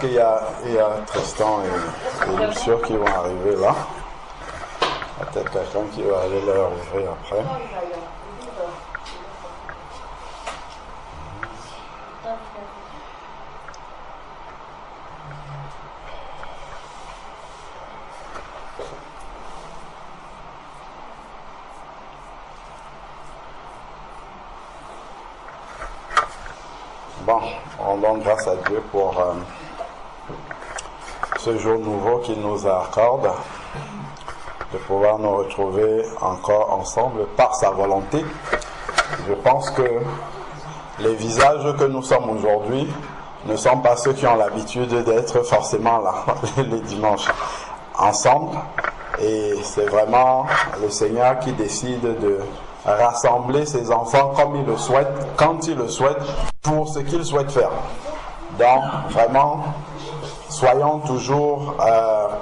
qu'il y a Tristan et Lucio qui vont arriver là. Il y a peut-être quelqu'un qui va aller leur ouvrir après. Bon, rendons grâce à Dieu pour ce jour nouveau qu'il nous accorde, de pouvoir nous retrouver encore ensemble par sa volonté. Je pense que les visages que nous sommes aujourd'hui ne sont pas ceux qui ont l'habitude d'être forcément là les dimanches ensemble. Et c'est vraiment le Seigneur qui décide de rassembler ses enfants comme il le souhaite, quand il le souhaite, pour ce qu'il souhaite faire. Donc, vraiment, soyons toujours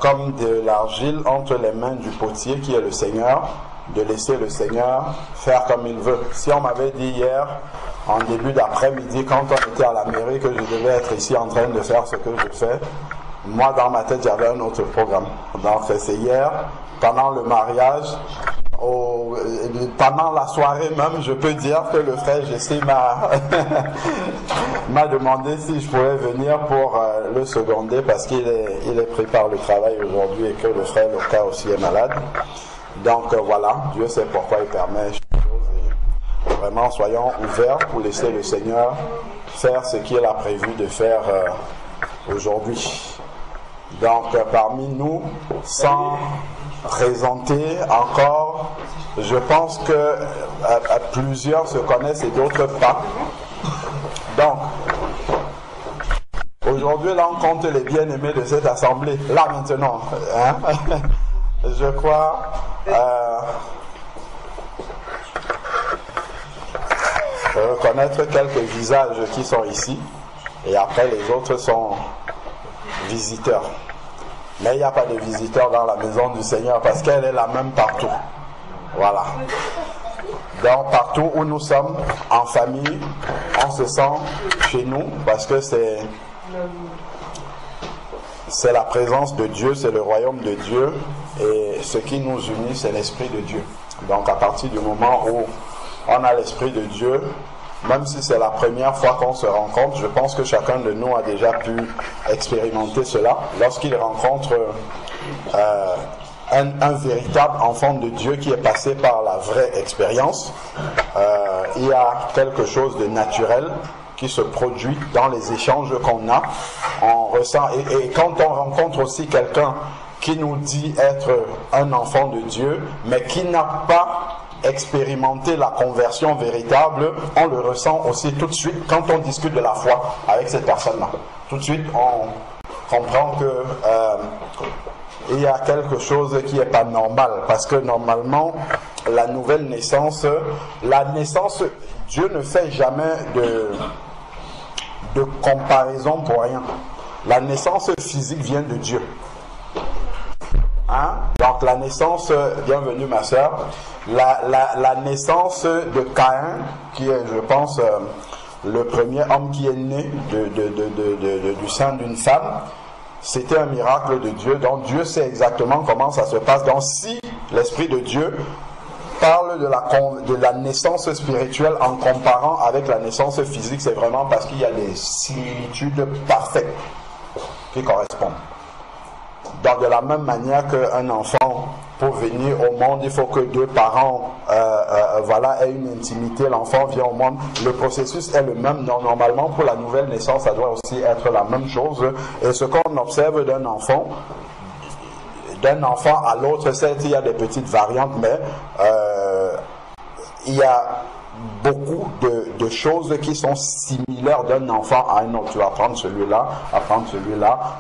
comme de l'argile entre les mains du potier qui est le Seigneur, de laisser le Seigneur faire comme il veut. Si on m'avait dit hier, en début d'après-midi, quand on était à la mairie, que je devais être ici en train de faire ce que je fais, moi, dans ma tête, j'avais un autre programme. Donc, c'est hier, pendant le mariage, pendant la soirée même, je peux dire que le frère Jessie m'a demandé si je pouvais venir pour le seconder parce qu'il est pris par le travail aujourd'hui et que le frère Loka aussi est malade. Donc voilà, Dieu sait pourquoi il permet ces choses. Et vraiment, soyons ouverts pour laisser le Seigneur faire ce qu'il a prévu de faire aujourd'hui. Donc parmi nous, sans présenter encore, je pense que plusieurs se connaissent et d'autres pas. Donc, aujourd'hui, là, on compte les bien-aimés de cette assemblée. Là, maintenant, hein? Je crois reconnaître quelques visages qui sont ici, et après les autres sont visiteurs. Mais il n'y a pas de visiteurs dans la maison du Seigneur parce qu'elle est la même partout. Voilà. Donc partout où nous sommes, en famille, on se sent chez nous parce que c'est la présence de Dieu, c'est le royaume de Dieu et ce qui nous unit, c'est l'Esprit de Dieu. Donc à partir du moment où on a l'Esprit de Dieu, même si c'est la première fois qu'on se rencontre, je pense que chacun de nous a déjà pu expérimenter cela. Lorsqu'il rencontre un véritable enfant de Dieu qui est passé par la vraie expérience, il y a quelque chose de naturel qui se produit dans les échanges qu'on a. On ressent, et quand on rencontre aussi quelqu'un qui nous dit être un enfant de Dieu, mais qui n'a pas expérimenter la conversion véritable, on le ressent aussi tout de suite quand on discute de la foi avec cette personne-là. Tout de suite, on comprend que il y a quelque chose qui n'est pas normal, parce que normalement, la nouvelle naissance, Dieu ne fait jamais de comparaison pour rien. La naissance physique vient de Dieu. Hein? Donc la naissance, bienvenue ma soeur, la naissance de Caïn, qui est, je pense, le premier homme qui est né du sein d'une femme, c'était un miracle de Dieu. Donc Dieu sait exactement comment ça se passe. Donc si l'Esprit de Dieu parle de la naissance spirituelle en comparant avec la naissance physique, c'est vraiment parce qu'il y a des similitudes parfaites qui correspondent. Donc de la même manière qu'un enfant, pour venir au monde, il faut que deux parents aient une intimité, l'enfant vient au monde, le processus est le même. Donc, normalement pour la nouvelle naissance, ça doit aussi être la même chose. Et ce qu'on observe d'un enfant à l'autre, certes il y a des petites variantes, mais il y a beaucoup de choses qui sont similaires d'un enfant à un autre. Tu vas prendre celui-là,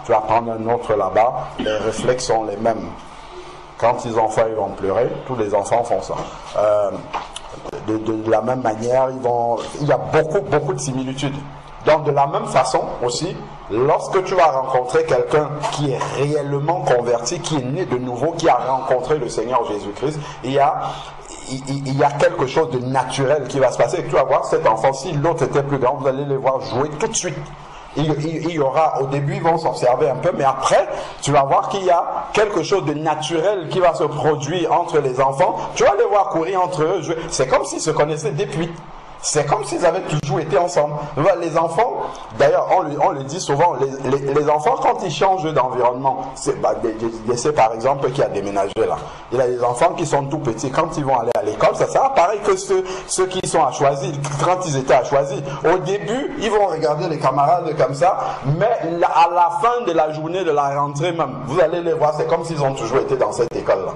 tu vas prendre un autre là-bas, les réflexes sont les mêmes. Quand ils ont faim, ils vont pleurer, tous les enfants font ça. De la même manière, il y a beaucoup de similitudes. Donc de la même façon aussi, lorsque tu vas rencontrer quelqu'un qui est réellement converti, qui est né de nouveau, qui a rencontré le Seigneur Jésus-Christ, il y a quelque chose de naturel qui va se passer. Et tu vas voir cet enfant, si l'autre était plus grand, vous allez les voir jouer tout de suite. il y aura, au début, ils vont s'observer un peu, mais après, tu vas voir qu'il y a quelque chose de naturel qui va se produire entre les enfants. Tu vas les voir courir entre eux, jouer. C'est comme s'ils se connaissaient depuis. C'est comme s'ils avaient toujours été ensemble. Les enfants, d'ailleurs, on le dit souvent, les enfants, quand ils changent d'environnement, c'est par exemple qui a déménagé là. Il y a des enfants qui sont tout petits. Quand ils vont aller à l'école, ça sera pareil que ceux qui sont à choisir, quand ils étaient à choisir. Au début, ils vont regarder les camarades comme ça, mais à la fin de la journée, de la rentrée même, vous allez les voir, c'est comme s'ils ont toujours été dans cette école-là.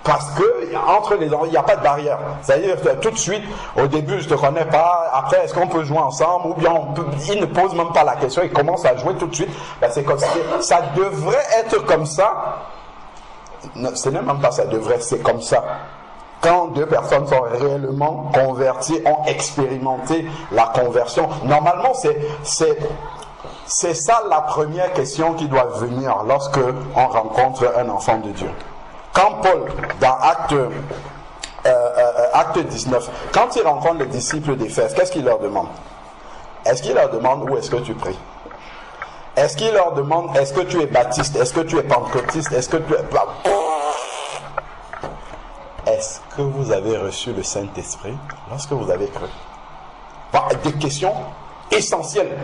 Parce que entre les enfants, il n'y a pas de barrière. C'est-à-dire que tout de suite, au début, je ne te connais pas, après, est-ce qu'on peut jouer ensemble, ou bien ils ne posent même pas la question, ils commencent à jouer tout de suite. Ben, ça devrait être comme ça. Non, ce n'est même pas ça devrait, c'est comme ça. Quand deux personnes sont réellement converties, ont expérimenté la conversion, normalement, c'est ça la première question qui doit venir lorsque on rencontre un enfant de Dieu. Quand Paul, dans Acte 19, quand il rencontre les disciples d'Éphèse, qu'est-ce qu'il leur demande? Est-ce qu'il leur demande où est-ce que tu pries? Est-ce qu'il leur demande est-ce que tu es baptiste? Est-ce que tu es pentecôtiste? Est-ce que tu es... Est-ce que vous avez reçu le Saint-Esprit lorsque vous avez cru? Des questions essentielles.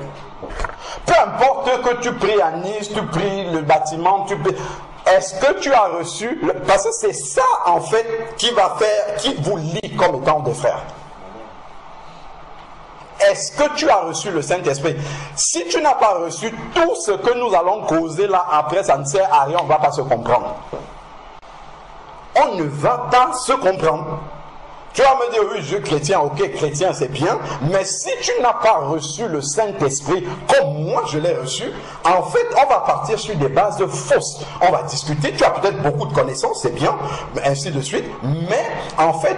Peu importe que tu pries à Nice, tu pries le bâtiment, tu pries... Est-ce que tu as reçu, parce que c'est ça en fait qui vous lie comme étant des frères. Est-ce que tu as reçu le Saint-Esprit? Si tu n'as pas reçu, tout ce que nous allons causer là après, ça ne sert à rien, on ne va pas se comprendre. On ne va pas se comprendre. Tu vas me dire, oui, je suis chrétien, ok, chrétien c'est bien, mais si tu n'as pas reçu le Saint-Esprit comme moi je l'ai reçu, en fait, on va partir sur des bases fausses. On va discuter, tu as peut-être beaucoup de connaissances, c'est bien, ainsi de suite, mais en fait,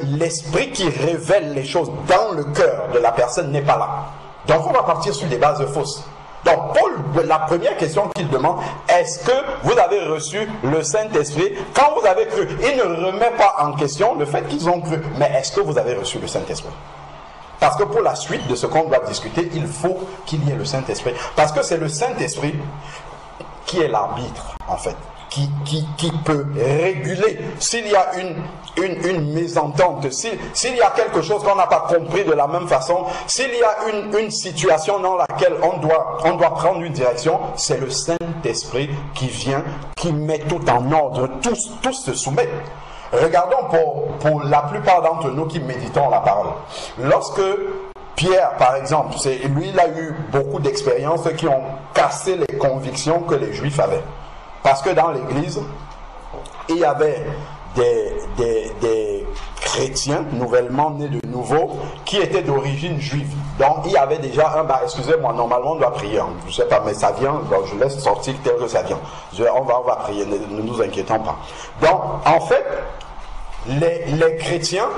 l'esprit qui révèle les choses dans le cœur de la personne n'est pas là. Donc on va partir sur des bases fausses. Donc Paul, la première question qu'il demande, est-ce que vous avez reçu le Saint-Esprit quand vous avez cru? Il ne remet pas en question le fait qu'ils ont cru, mais est-ce que vous avez reçu le Saint-Esprit? Parce que pour la suite de ce qu'on doit discuter, il faut qu'il y ait le Saint-Esprit. Parce que c'est le Saint-Esprit qui est l'arbitre, en fait, qui peut réguler s'il y a une mésentente, s'il y a quelque chose qu'on n'a pas compris de la même façon, s'il y a une situation dans laquelle on doit prendre une direction, c'est le Saint-Esprit qui vient, qui met tout en ordre, tous se soumettent. Regardons pour la plupart d'entre nous qui méditons la parole. Lorsque Pierre, par exemple, lui, il a eu beaucoup d'expériences qui ont cassé les convictions que les Juifs avaient. Parce que dans l'église, il y avait des chrétiens nouvellement nés de nouveau qui étaient d'origine juive. Donc il y avait déjà excusez-moi, normalement on doit prier, je ne sais pas, mais ça vient, donc je laisse sortir tel que ça vient. On va prier, ne nous inquiétons pas. Donc en fait, les chrétiens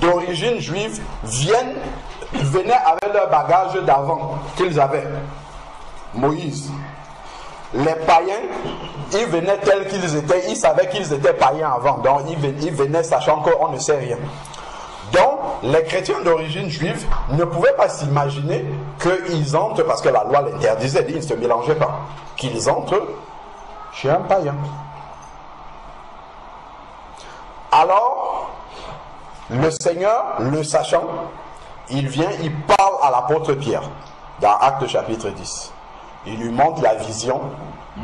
d'origine juive venaient avec leur bagage d'avant qu'ils avaient. Moïse. Les païens, ils venaient tels qu'ils étaient, ils savaient qu'ils étaient païens avant, donc ils venaient sachant qu'on ne sait rien. Donc, les chrétiens d'origine juive ne pouvaient pas s'imaginer qu'ils entrent, parce que la loi l'interdisait, ils ne se mélangeaient pas, qu'ils entrent chez un païen. Alors, le Seigneur, le sachant, il vient, il parle à l'apôtre Pierre, dans Actes chapitre 10. Il lui montre la vision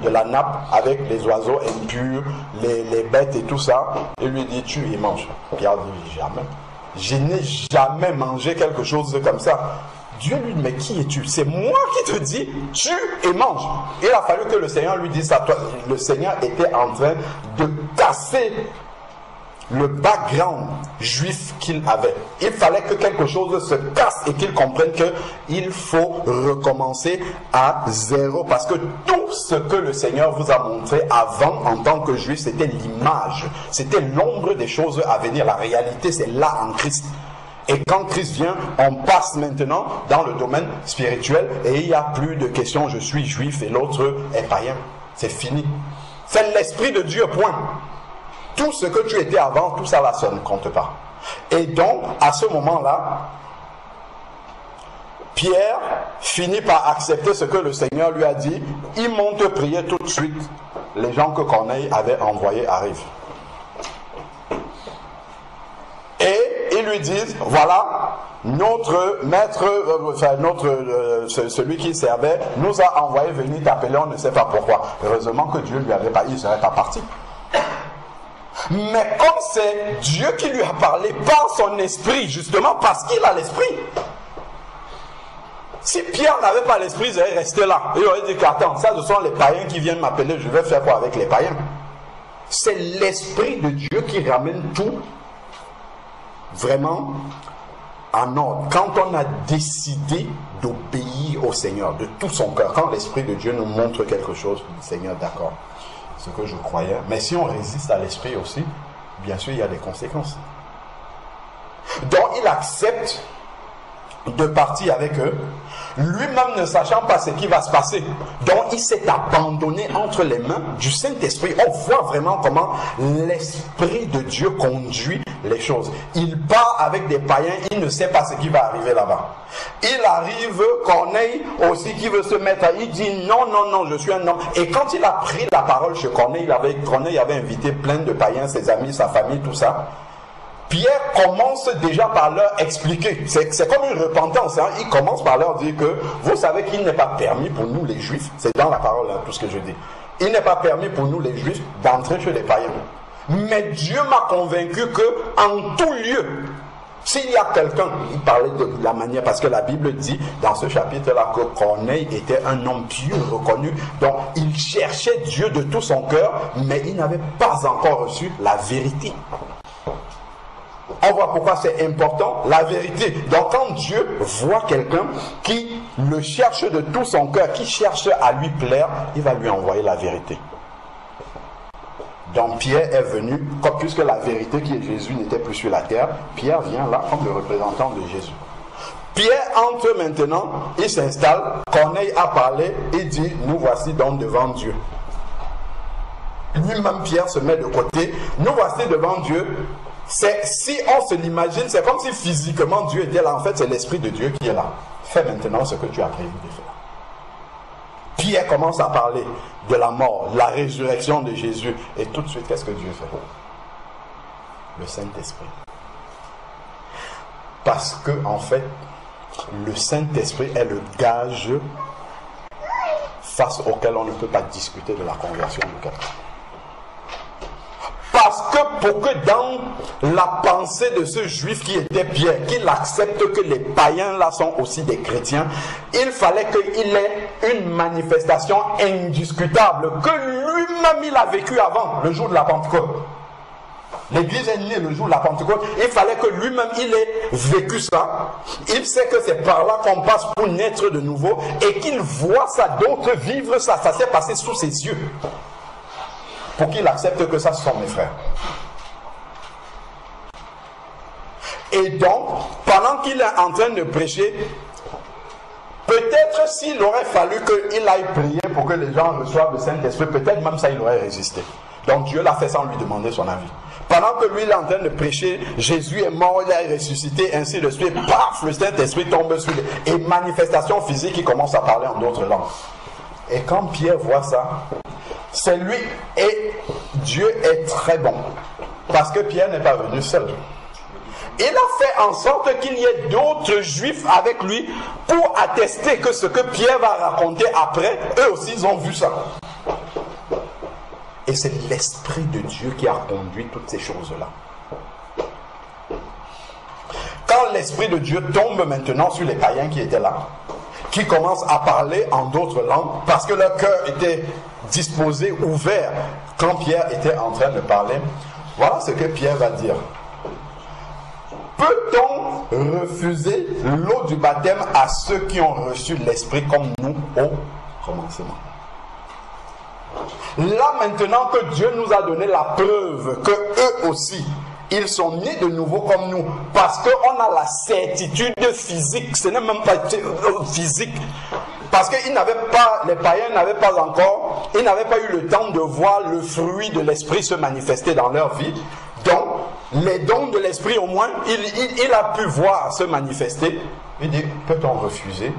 de la nappe avec les oiseaux impurs, les bêtes et tout ça. Il lui dit, tu y manges. Pierre dit, jamais. Je n'ai jamais mangé quelque chose comme ça. Dieu lui dit, mais qui es-tu? C'est moi qui te dis, tue et mange. Il a fallu que le Seigneur lui dise ça. Le Seigneur était en train de casser le background juif qu'il avait. Il fallait que quelque chose se casse et qu'il comprenne qu'il faut recommencer à zéro. Parce que tout ce que le Seigneur vous a montré avant en tant que juif, c'était l'image. C'était l'ombre des choses à venir. La réalité, c'est là en Christ. Et quand Christ vient, on passe maintenant dans le domaine spirituel et il n'y a plus de question, je suis juif et l'autre est païen. C'est fini. C'est l'Esprit de Dieu, point. Tout ce que tu étais avant, tout ça là, ça ne compte pas. Et donc, à ce moment-là, Pierre finit par accepter ce que le Seigneur lui a dit. Il monte prier tout de suite. Les gens que Corneille avait envoyés arrivent. Et ils lui disent, voilà, notre maître, celui qui servait, nous a envoyé venir t'appeler, on ne sait pas pourquoi. Heureusement que Dieu lui avait pas, il ne serait pas parti. Mais comme c'est Dieu qui lui a parlé par son esprit, justement parce qu'il a l'esprit. Si Pierre n'avait pas l'esprit, il serait resté là. Il aurait dit qu'attends, ça ce sont les païens qui viennent m'appeler, je vais faire quoi avec les païens? C'est l'esprit de Dieu qui ramène tout vraiment en ordre. Quand on a décidé d'obéir au Seigneur de tout son cœur, quand l'esprit de Dieu nous montre quelque chose, Seigneur, d'accord, ce que je croyais, mais si on résiste à l'esprit aussi, bien sûr il y a des conséquences. Donc il accepte de partir avec eux, lui-même ne sachant pas ce qui va se passer. Donc il s'est abandonné entre les mains du Saint-Esprit. On voit vraiment comment l'Esprit de Dieu conduit les choses. Il part avec des païens, il ne sait pas ce qui va arriver là-bas. Il arrive, Corneille aussi qui veut se mettre à... Il dit non, non, non, je suis un homme. Et quand il a pris la parole chez Corneille, Corneille avait invité plein de païens, ses amis, sa famille, tout ça. Pierre commence déjà par leur expliquer, c'est comme une repentance, hein. Il commence par leur dire que vous savez qu'il n'est pas permis pour nous les juifs, c'est dans la parole hein, tout ce que je dis, il n'est pas permis pour nous les juifs d'entrer chez les païens. Mais Dieu m'a convaincu que en tout lieu, s'il y a quelqu'un, il parlait de la manière, parce que la Bible dit dans ce chapitre-là que Corneille était un homme pieux reconnu, donc il cherchait Dieu de tout son cœur, mais il n'avait pas encore reçu la vérité. On voit pourquoi c'est important, la vérité. Donc quand Dieu voit quelqu'un qui le cherche de tout son cœur, qui cherche à lui plaire, il va lui envoyer la vérité. Donc Pierre est venu, puisque la vérité qui est Jésus n'était plus sur la terre, Pierre vient là comme le représentant de Jésus. Pierre entre maintenant, il s'installe, Corneille a parlé, il dit, nous voici donc devant Dieu. Lui-même Pierre se met de côté, nous voici devant Dieu. Si on se l'imagine, c'est comme si physiquement Dieu était là. En fait, c'est l'Esprit de Dieu qui est là. Fais maintenant ce que tu as prévu de faire. Pierre commence à parler de la mort, de la résurrection de Jésus. Et tout de suite, qu'est-ce que Dieu fait? Le Saint-Esprit. Parce que, en fait, le Saint-Esprit est le gage face auquel on ne peut pas discuter de la conversion de quelqu'un. Parce que pour que dans la pensée de ce juif qui était Pierre, qu'il accepte que les païens là sont aussi des chrétiens, il fallait qu'il ait une manifestation indiscutable que lui-même il a vécu avant, le jour de la Pentecôte. L'église est née le jour de la Pentecôte, il fallait que lui-même il ait vécu ça. Il sait que c'est par là qu'on passe pour naître de nouveau et qu'il voit ça, d'autres vivre ça. Ça s'est passé sous ses yeux. Pour qu'il accepte que ça, ce sont mes frères. Et donc, pendant qu'il est en train de prêcher, peut-être s'il aurait fallu qu'il aille prier pour que les gens reçoivent le Saint-Esprit, peut-être même ça, il aurait résisté. Donc Dieu l'a fait sans lui demander son avis. Pendant que lui, il est en train de prêcher, Jésus est mort, il a ressuscité, ainsi de suite, paf, le Saint-Esprit tombe sur lui. Et manifestation physique, il commence à parler en d'autres langues. Et quand Pierre voit ça, c'est lui, et Dieu est très bon, parce que Pierre n'est pas venu seul. Il a fait en sorte qu'il y ait d'autres juifs avec lui pour attester que ce que Pierre va raconter après, eux aussi ils ont vu ça. Et c'est l'Esprit de Dieu qui a conduit toutes ces choses-là. Quand l'Esprit de Dieu tombe maintenant sur les païens qui étaient là, qui commencent à parler en d'autres langues, parce que leur cœur était disposé, ouvert, quand Pierre était en train de parler, voilà ce que Pierre va dire. Peut-on refuser l'eau du baptême à ceux qui ont reçu l'Esprit comme nous au commencement? Là maintenant que Dieu nous a donné la preuve que eux aussi, ils sont nés de nouveau comme nous, parce qu'on a la certitude physique, ce n'est même pas physique, parce que les païens n'avaient pas encore, ils n'avaient pas eu le temps de voir le fruit de l'Esprit se manifester dans leur vie. Donc, les dons de l'esprit au moins, il a pu voir se manifester. Il dit, peut-on refuser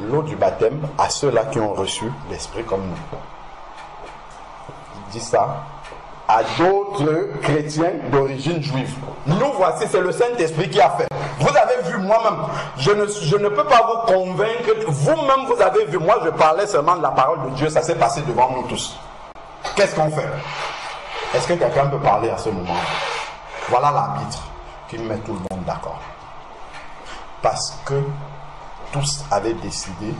l'eau du baptême à ceux-là qui ont reçu l'esprit comme nous? Il dit ça à d'autres chrétiens d'origine juive. Nous voici, c'est le Saint-Esprit qui a fait. Vous avez vu moi-même, je ne peux pas vous convaincre, vous-même vous avez vu, moi je parlais seulement de la parole de Dieu, ça s'est passé devant nous tous. Qu'est-ce qu'on fait? Est-ce que quelqu'un peut parler à ce moment? Voilà l'arbitre qui met tout le monde d'accord. Parce que tous avaient décidé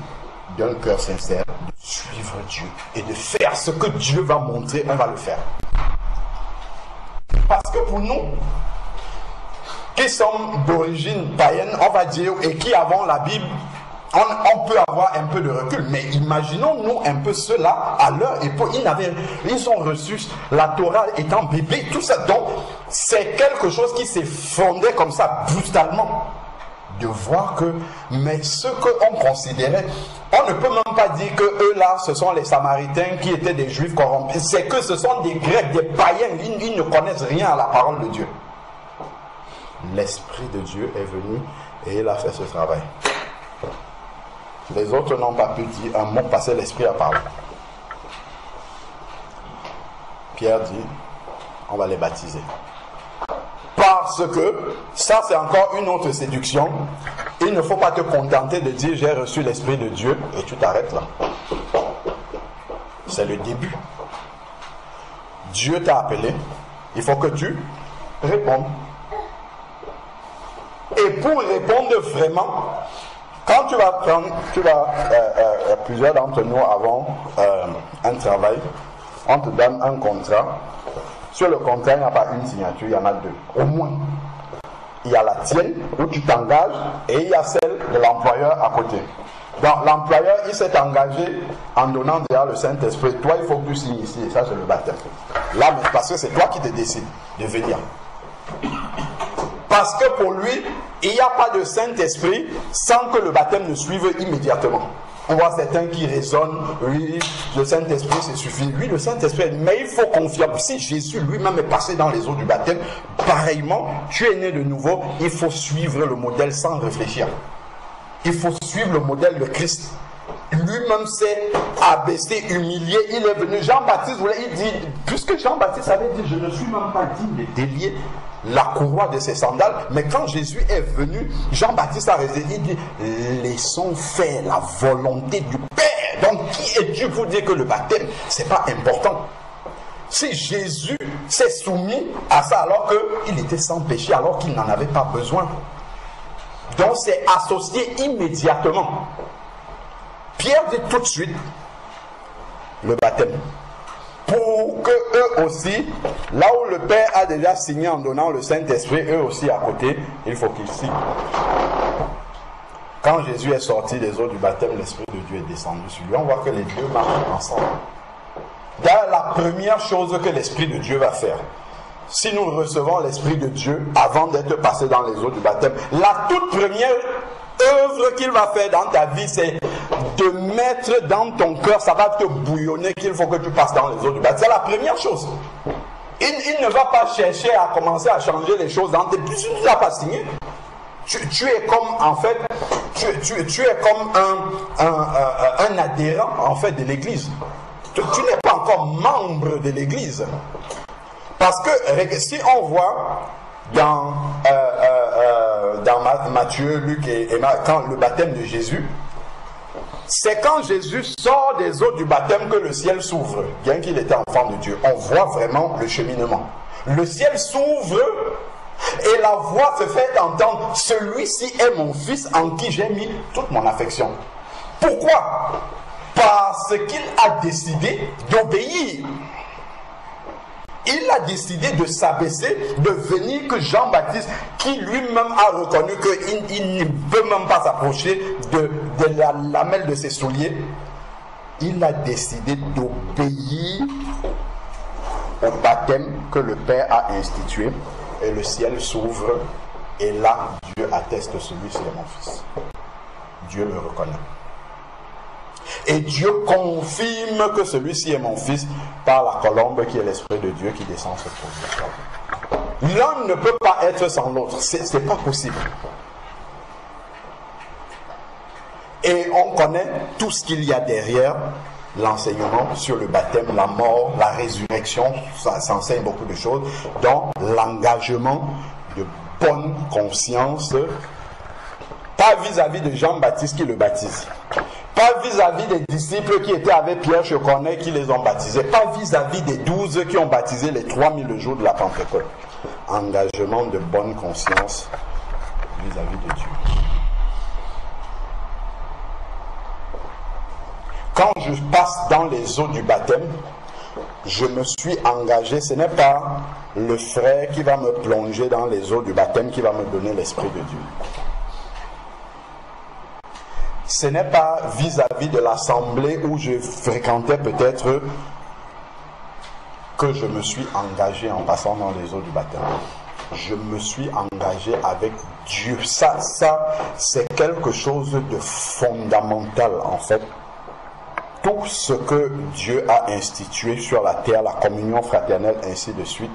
d'un cœur sincère de suivre Dieu et de faire ce que Dieu va montrer, on va le faire. Parce que pour nous, qui sommes d'origine païenne, on va dire, et qui avons la Bible, on peut avoir un peu de recul. Mais imaginons-nous un peu cela à leur époque. Ils ont reçu la Torah étant bébé, tout ça. Donc, c'est quelque chose qui s'est fondé comme ça, brutalement. De voir que, mais ce qu'on considérait, on ne peut même pas dire que eux là, ce sont les Samaritains qui étaient des Juifs corrompus. C'est que ce sont des Grecs, des païens, ils ne connaissent rien à la parole de Dieu. L'Esprit de Dieu est venu et il a fait ce travail. Les autres n'ont pas pu dire un mot parce que l'Esprit a parlé. Pierre dit, on va les baptiser. Parce que, ça c'est encore une autre séduction, il ne faut pas te contenter de dire j'ai reçu l'Esprit de Dieu et tu t'arrêtes là. C'est le début. Dieu t'a appelé, il faut que tu répondes. Et pour répondre vraiment, quand tu vas prendre, plusieurs d'entre nous avons un travail, on te donne un contrat. Sur le contrat, il n'y a pas une signature, il y en a deux. Au moins, il y a la tienne où tu t'engages et il y a celle de l'employeur à côté. Donc l'employeur, il s'est engagé en donnant déjà le Saint-Esprit. Toi, il faut que tu signes ici et ça, c'est le baptême. Là, mais parce que c'est toi qui te décides de venir. Parce que pour lui, il n'y a pas de Saint-Esprit sans que le baptême ne suive immédiatement. On voit certains qui raisonnent, oui, le Saint-Esprit, c'est suffit. Oui, le Saint-Esprit, mais il faut confier. Si Jésus lui-même est passé dans les eaux du baptême, pareillement, tu es né de nouveau, il faut suivre le modèle sans réfléchir. Il faut suivre le modèle de Christ. Lui-même s'est abaissé, humilié, il est venu. Jean-Baptiste, il dit, puisque Jean-Baptiste avait dit, je ne suis même pas digne de délier la courroie de ses sandales, mais quand Jésus est venu, Jean-Baptiste a résisté, il dit, laissons faire la volonté du Père. Donc qui es-tu pour dire que le baptême, c'est pas important? Si Jésus s'est soumis à ça alors qu'il était sans péché, alors qu'il n'en avait pas besoin. Donc c'est associé immédiatement. Pierre dit tout de suite, le baptême. Pour que eux aussi, là où le Père a déjà signé en donnant le Saint-Esprit, eux aussi à côté, il faut qu'ils signent. Quand Jésus est sorti des eaux du baptême, l'Esprit de Dieu est descendu sur lui. On voit que les deux marchent ensemble. D'ailleurs, la première chose que l'Esprit de Dieu va faire, si nous recevons l'Esprit de Dieu avant d'être passé dans les eaux du baptême, la toute première œuvre qu'il va faire dans ta vie, c'est de mettre dans ton cœur, ça va te bouillonner qu'il faut que tu passes dans les eaux du baptême. C'est la première chose. Il ne va pas chercher à commencer à changer les choses dans tes... Puisque tu n'as pas signé. Tu es comme, en fait, tu es comme un adhérent, en fait, de l'église. Tu n'es pas encore membre de l'église. Parce que, si on voit dans Matthieu, Luc et Marc, quand le baptême de Jésus, c'est quand Jésus sort des eaux du baptême que le ciel s'ouvre. Bien qu'il était enfant de Dieu, on voit vraiment le cheminement. Le ciel s'ouvre et la voix se fait entendre. Celui-ci est mon fils en qui j'ai mis toute mon affection. Pourquoi? Parce qu'il a décidé d'obéir. Il a décidé de s'abaisser, de venir que Jean-Baptiste, qui lui-même a reconnu qu'il ne peut même pas s'approcher de la lamelle de ses souliers, il a décidé d'obéir au baptême que le Père a institué, et le ciel s'ouvre, et là, Dieu atteste celui-ci est mon fils. Dieu le reconnaît. Et Dieu confirme que celui-ci est mon fils par la colombe qui est l'Esprit de Dieu qui descend sur lui. L'un ne peut pas être sans l'autre. C'est pas possible. Et on connaît tout ce qu'il y a derrière l'enseignement sur le baptême, la mort, la résurrection. Ça enseigne beaucoup de choses, dont l'engagement de bonne conscience, pas vis-à-vis de Jean-Baptiste qui le baptise, pas vis-à-vis des disciples qui étaient avec Pierre Checonnet qui les ont baptisés, pas vis-à-vis des 12 qui ont baptisé les 3000 le jour de la Pentecôte. Engagement de bonne conscience vis-à-vis de Dieu. Quand je passe dans les eaux du baptême, je me suis engagé. Ce n'est pas le frère qui va me plonger dans les eaux du baptême qui va me donner l'Esprit de Dieu. Ce n'est pas vis-à-vis de l'assemblée où je fréquentais peut-être que je me suis engagé en passant dans les eaux du baptême. Je me suis engagé avec Dieu. Ça c'est quelque chose de fondamental en fait. Tout ce que Dieu a institué sur la terre, la communion fraternelle, ainsi de suite,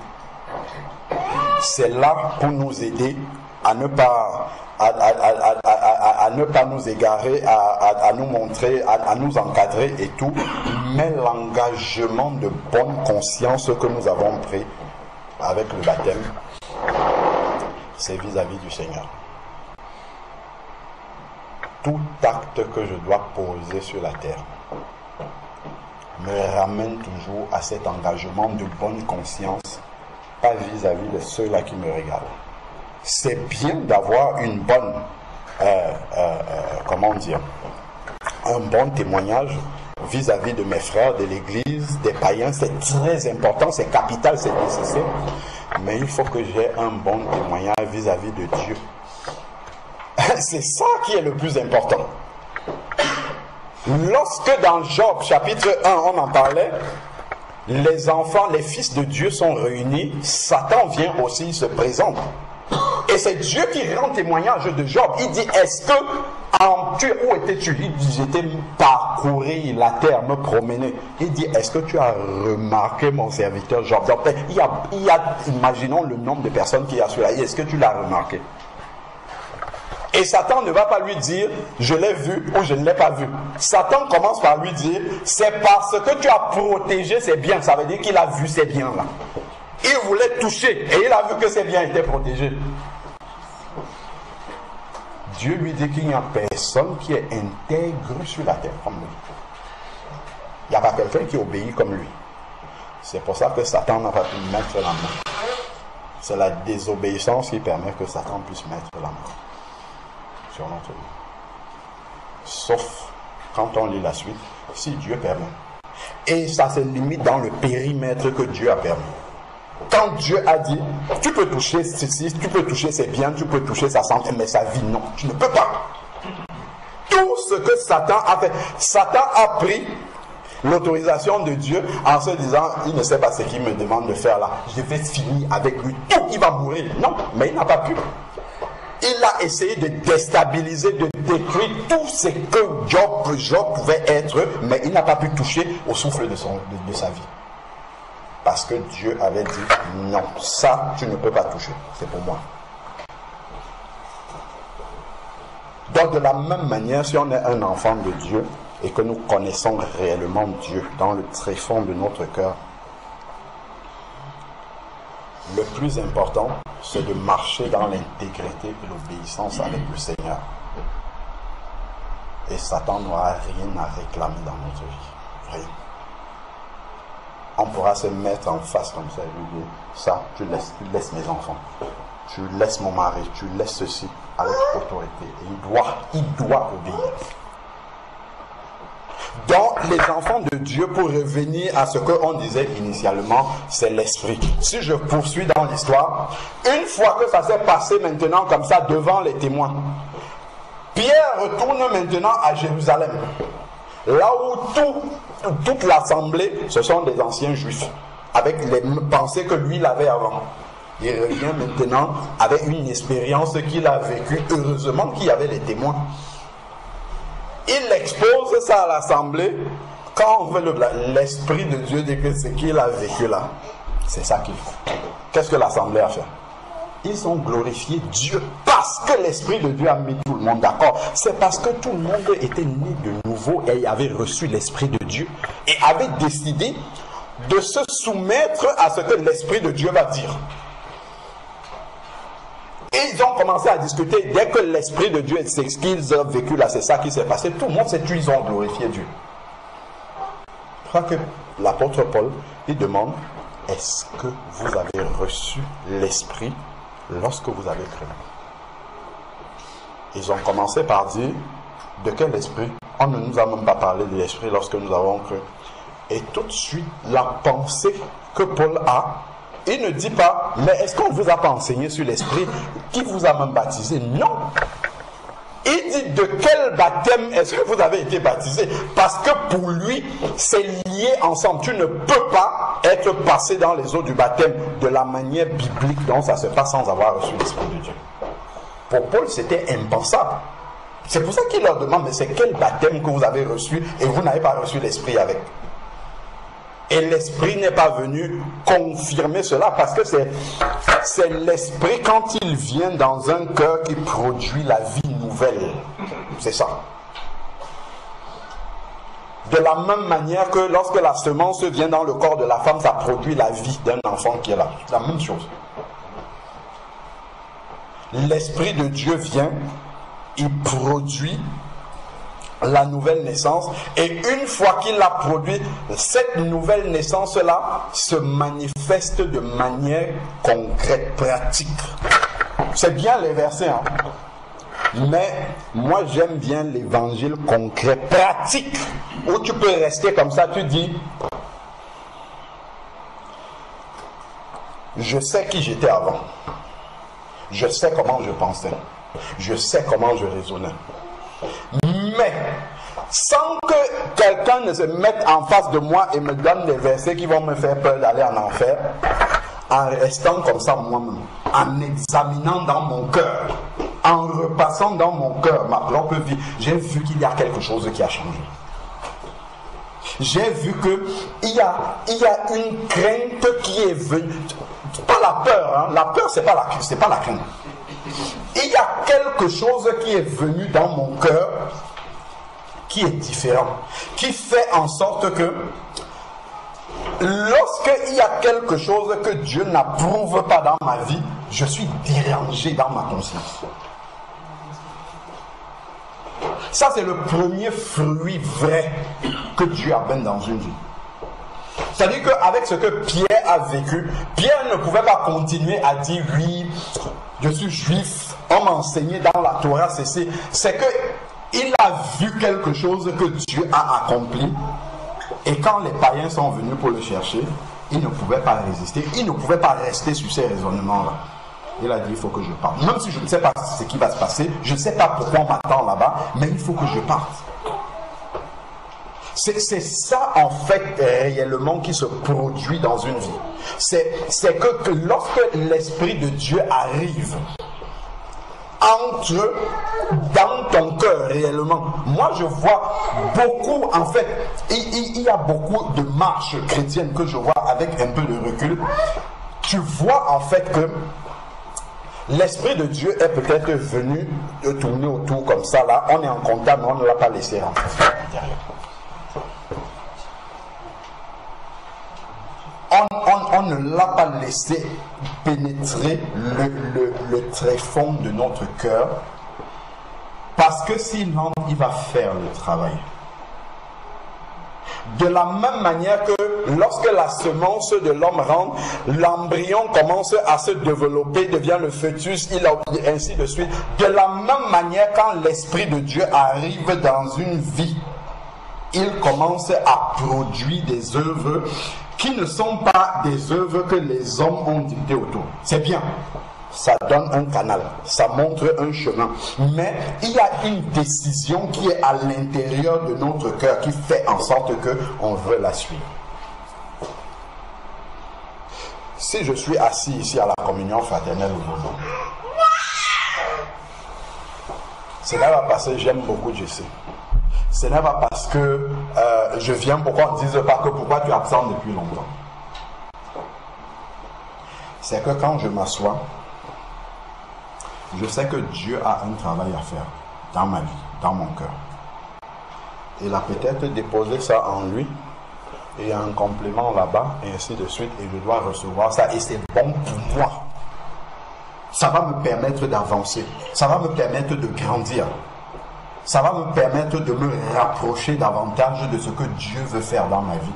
c'est là pour nous aider à ne pas, à ne pas nous égarer, à nous montrer, à nous encadrer et tout, mais l'engagement de bonne conscience que nous avons pris avec le baptême, c'est vis-à-vis du Seigneur. Tout acte que je dois poser sur la terre me ramène toujours à cet engagement de bonne conscience, pas vis-à-vis de ceux-là qui me regardent. C'est bien d'avoir une bonne, un bon témoignage vis-à-vis de mes frères, de l'Église, des païens. C'est très important, c'est capital, c'est nécessaire. Mais il faut que j'ai un bon témoignage vis-à-vis de Dieu. C'est ça qui est le plus important. Lorsque dans Job chapitre 1 on en parlait, les enfants, les fils de Dieu sont réunis, Satan vient aussi, il se présente. Et c'est Dieu qui rend témoignage de Job. Il dit, est-ce que, où étais-tu? Il dit, j'étais parcourir la terre, me promener. Il dit, est-ce que tu as remarqué mon serviteur Job? Donc, il y a, imaginons le nombre de personnes qu'il y a sur la île. Est-ce que tu l'as remarqué? Et Satan ne va pas lui dire, je l'ai vu ou je ne l'ai pas vu. Satan commence par lui dire, c'est parce que tu as protégé ses biens. Ça veut dire qu'il a vu ces biens-là. Il voulait toucher et il a vu que ses biens étaient protégés. Dieu lui dit qu'il n'y a personne qui est intègre sur la terre comme lui. Il n'y a pas quelqu'un qui obéit comme lui. C'est pour ça que Satan n'a pas pu mettre la main. C'est la désobéissance qui permet que Satan puisse mettre la main sur notre vie. Sauf quand on lit la suite, si Dieu permet. Et ça se limite dans le périmètre que Dieu a permis. Quand Dieu a dit, tu peux toucher ceci, tu peux toucher ses biens, tu peux toucher sa santé, mais sa vie, non, tu ne peux pas. Tout ce que Satan a fait, Satan a pris l'autorisation de Dieu en se disant, il ne sait pas ce qu'il me demande de faire là, je vais finir avec lui, tout, il va mourir. Non, mais il n'a pas pu. Il a essayé de déstabiliser, de détruire tout ce que Job pouvait être, mais il n'a pas pu toucher au souffle de sa vie. Parce que Dieu avait dit, non, ça, tu ne peux pas toucher, c'est pour moi. Donc de la même manière, si on est un enfant de Dieu et que nous connaissons réellement Dieu dans le tréfonds de notre cœur, le plus important, c'est de marcher dans l'intégrité et l'obéissance avec le Seigneur. Et Satan n'aura rien à réclamer dans notre vie. Rien. On pourra se mettre en face comme ça et lui dire, ça, tu laisses mes enfants. Tu laisses mon mari, tu laisses ceci avec autorité. Et il doit obéir. Donc, les enfants de Dieu, pour revenir à ce qu'on disait initialement, c'est l'esprit. Si je poursuis dans l'histoire, une fois que ça s'est passé maintenant comme ça devant les témoins, Pierre retourne maintenant à Jérusalem. Là où toute l'assemblée, ce sont des anciens juifs, avec les pensées que lui il avait avant. Il revient maintenant avec une expérience qu'il a vécue. Heureusement qu'il y avait les témoins. il expose ça à l'assemblée. Quand on veut l'Esprit de Dieu dit que ce qu'il a vécu là, c'est ça qu'il faut. Qu'est-ce que l'assemblée a fait? Ils ont glorifié Dieu parce que l'Esprit de Dieu a mis tout le monde d'accord. C'est parce que tout le monde était né de nouveau et avait reçu l'Esprit de Dieu et avait décidé de se soumettre à ce que l'Esprit de Dieu va dire. Et ils ont commencé à discuter. Dès que l'Esprit de Dieu, c'est ce qu'ils ont vécu là, c'est ça qui s'est passé. Tout le monde s'est tué, ils ont glorifié Dieu. Je crois que l'apôtre Paul, il demande, est-ce que vous avez reçu l'Esprit lorsque vous avez cru? Ils ont commencé par dire, de quel esprit? On ne nous a même pas parlé de l'Esprit lorsque nous avons cru. Et tout de suite, la pensée que Paul a, il ne dit pas, mais est-ce qu'on ne vous a pas enseigné sur l'Esprit? Qui vous a même baptisé? Non. Il dit, de quel baptême est-ce que vous avez été baptisé? Parce que pour lui, c'est lié ensemble. Tu ne peux pas être passé dans les eaux du baptême de la manière biblique dont ça se passe sans avoir reçu l'Esprit de Dieu. Pour Paul, c'était impensable. C'est pour ça qu'il leur demande, mais c'est quel baptême que vous avez reçu et vous n'avez pas reçu l'Esprit avec? Et l'Esprit n'est pas venu confirmer cela parce que c'est l'Esprit quand il vient dans un cœur qui produit la vie nouvelle. C'est ça. De la même manière que lorsque la semence vient dans le corps de la femme, ça produit la vie d'un enfant qui est là. C'est la même chose. L'Esprit de Dieu vient, il produit la nouvelle naissance, et une fois qu'il l'a produit, cette nouvelle naissance-là se manifeste de manière concrète, pratique. C'est bien les versets, hein? Mais moi j'aime bien l'évangile concret, pratique, où tu peux rester comme ça, tu dis, je sais qui j'étais avant, je sais comment je pensais, je sais comment je raisonnais. Mais, sans que quelqu'un ne se mette en face de moi et me donne des versets qui vont me faire peur d'aller en enfer, en restant comme ça moi-même, en examinant dans mon cœur, en repassant dans mon cœur ma propre vie, j'ai vu qu'il y a quelque chose qui a changé. J'ai vu qu'il y a une crainte qui est venue. Pas la peur, hein? La peur c'est pas la crainte. Il y a quelque chose qui est venu dans mon cœur qui est différent, qui fait en sorte que lorsqu'il y a quelque chose que Dieu n'approuve pas dans ma vie, je suis dérangé dans ma conscience. Ça, c'est le premier fruit vrai que Dieu amène dans une vie. C'est-à-dire qu'avec ce que Pierre a vécu, Pierre ne pouvait pas continuer à dire oui, je suis juif, on m'a enseigné dans la Torah, c'est que il a vu quelque chose que Dieu a accompli, et quand les païens sont venus pour le chercher, il ne pouvait pas résister, il ne pouvait pas rester sur ces raisonnements-là. Il a dit, il faut que je parte. Même si je ne sais pas ce qui va se passer, je ne sais pas pourquoi on m'attend là-bas, mais il faut que je parte. C'est ça en fait réellement qui se produit dans une vie. C'est que lorsque l'Esprit de Dieu arrive, entre dans ton cœur réellement. Moi je vois beaucoup, en fait, il y a beaucoup de marches chrétiennes que je vois avec un peu de recul. Tu vois en fait que l'Esprit de Dieu est peut-être venu de tourner autour comme ça là, on est en contact mais on ne l'a pas laissé rentrer derrière. On ne l'a pas laissé pénétrer le tréfonds de notre cœur, parce que sinon il va faire le travail. De la même manière que lorsque la semence de l'homme rentre, l'embryon commence à se développer, devient le fœtus, ainsi de suite. De la même manière, quand l'Esprit de Dieu arrive dans une vie, il commence à produire des œuvres qui ne sont pas des œuvres que les hommes ont dictées autour. C'est bien, ça donne un canal, ça montre un chemin, mais il y a une décision qui est à l'intérieur de notre cœur qui fait en sorte qu'on veut la suivre. Si je suis assis ici à la communion fraternelle aujourd'hui, cela va passer, j'aime beaucoup Jesse. Ce n'est pas parce que je viens, pourquoi on ne dise pas que pourquoi tu es absent depuis longtemps. C'est que quand je m'assois, je sais que Dieu a un travail à faire dans ma vie, dans mon cœur. Il a peut-être déposé ça en lui, et il y a un complément là-bas, et ainsi de suite, et je dois recevoir ça, et c'est bon pour moi. Ça va me permettre d'avancer, ça va me permettre de grandir, ça va me permettre de me rapprocher davantage de ce que Dieu veut faire dans ma vie.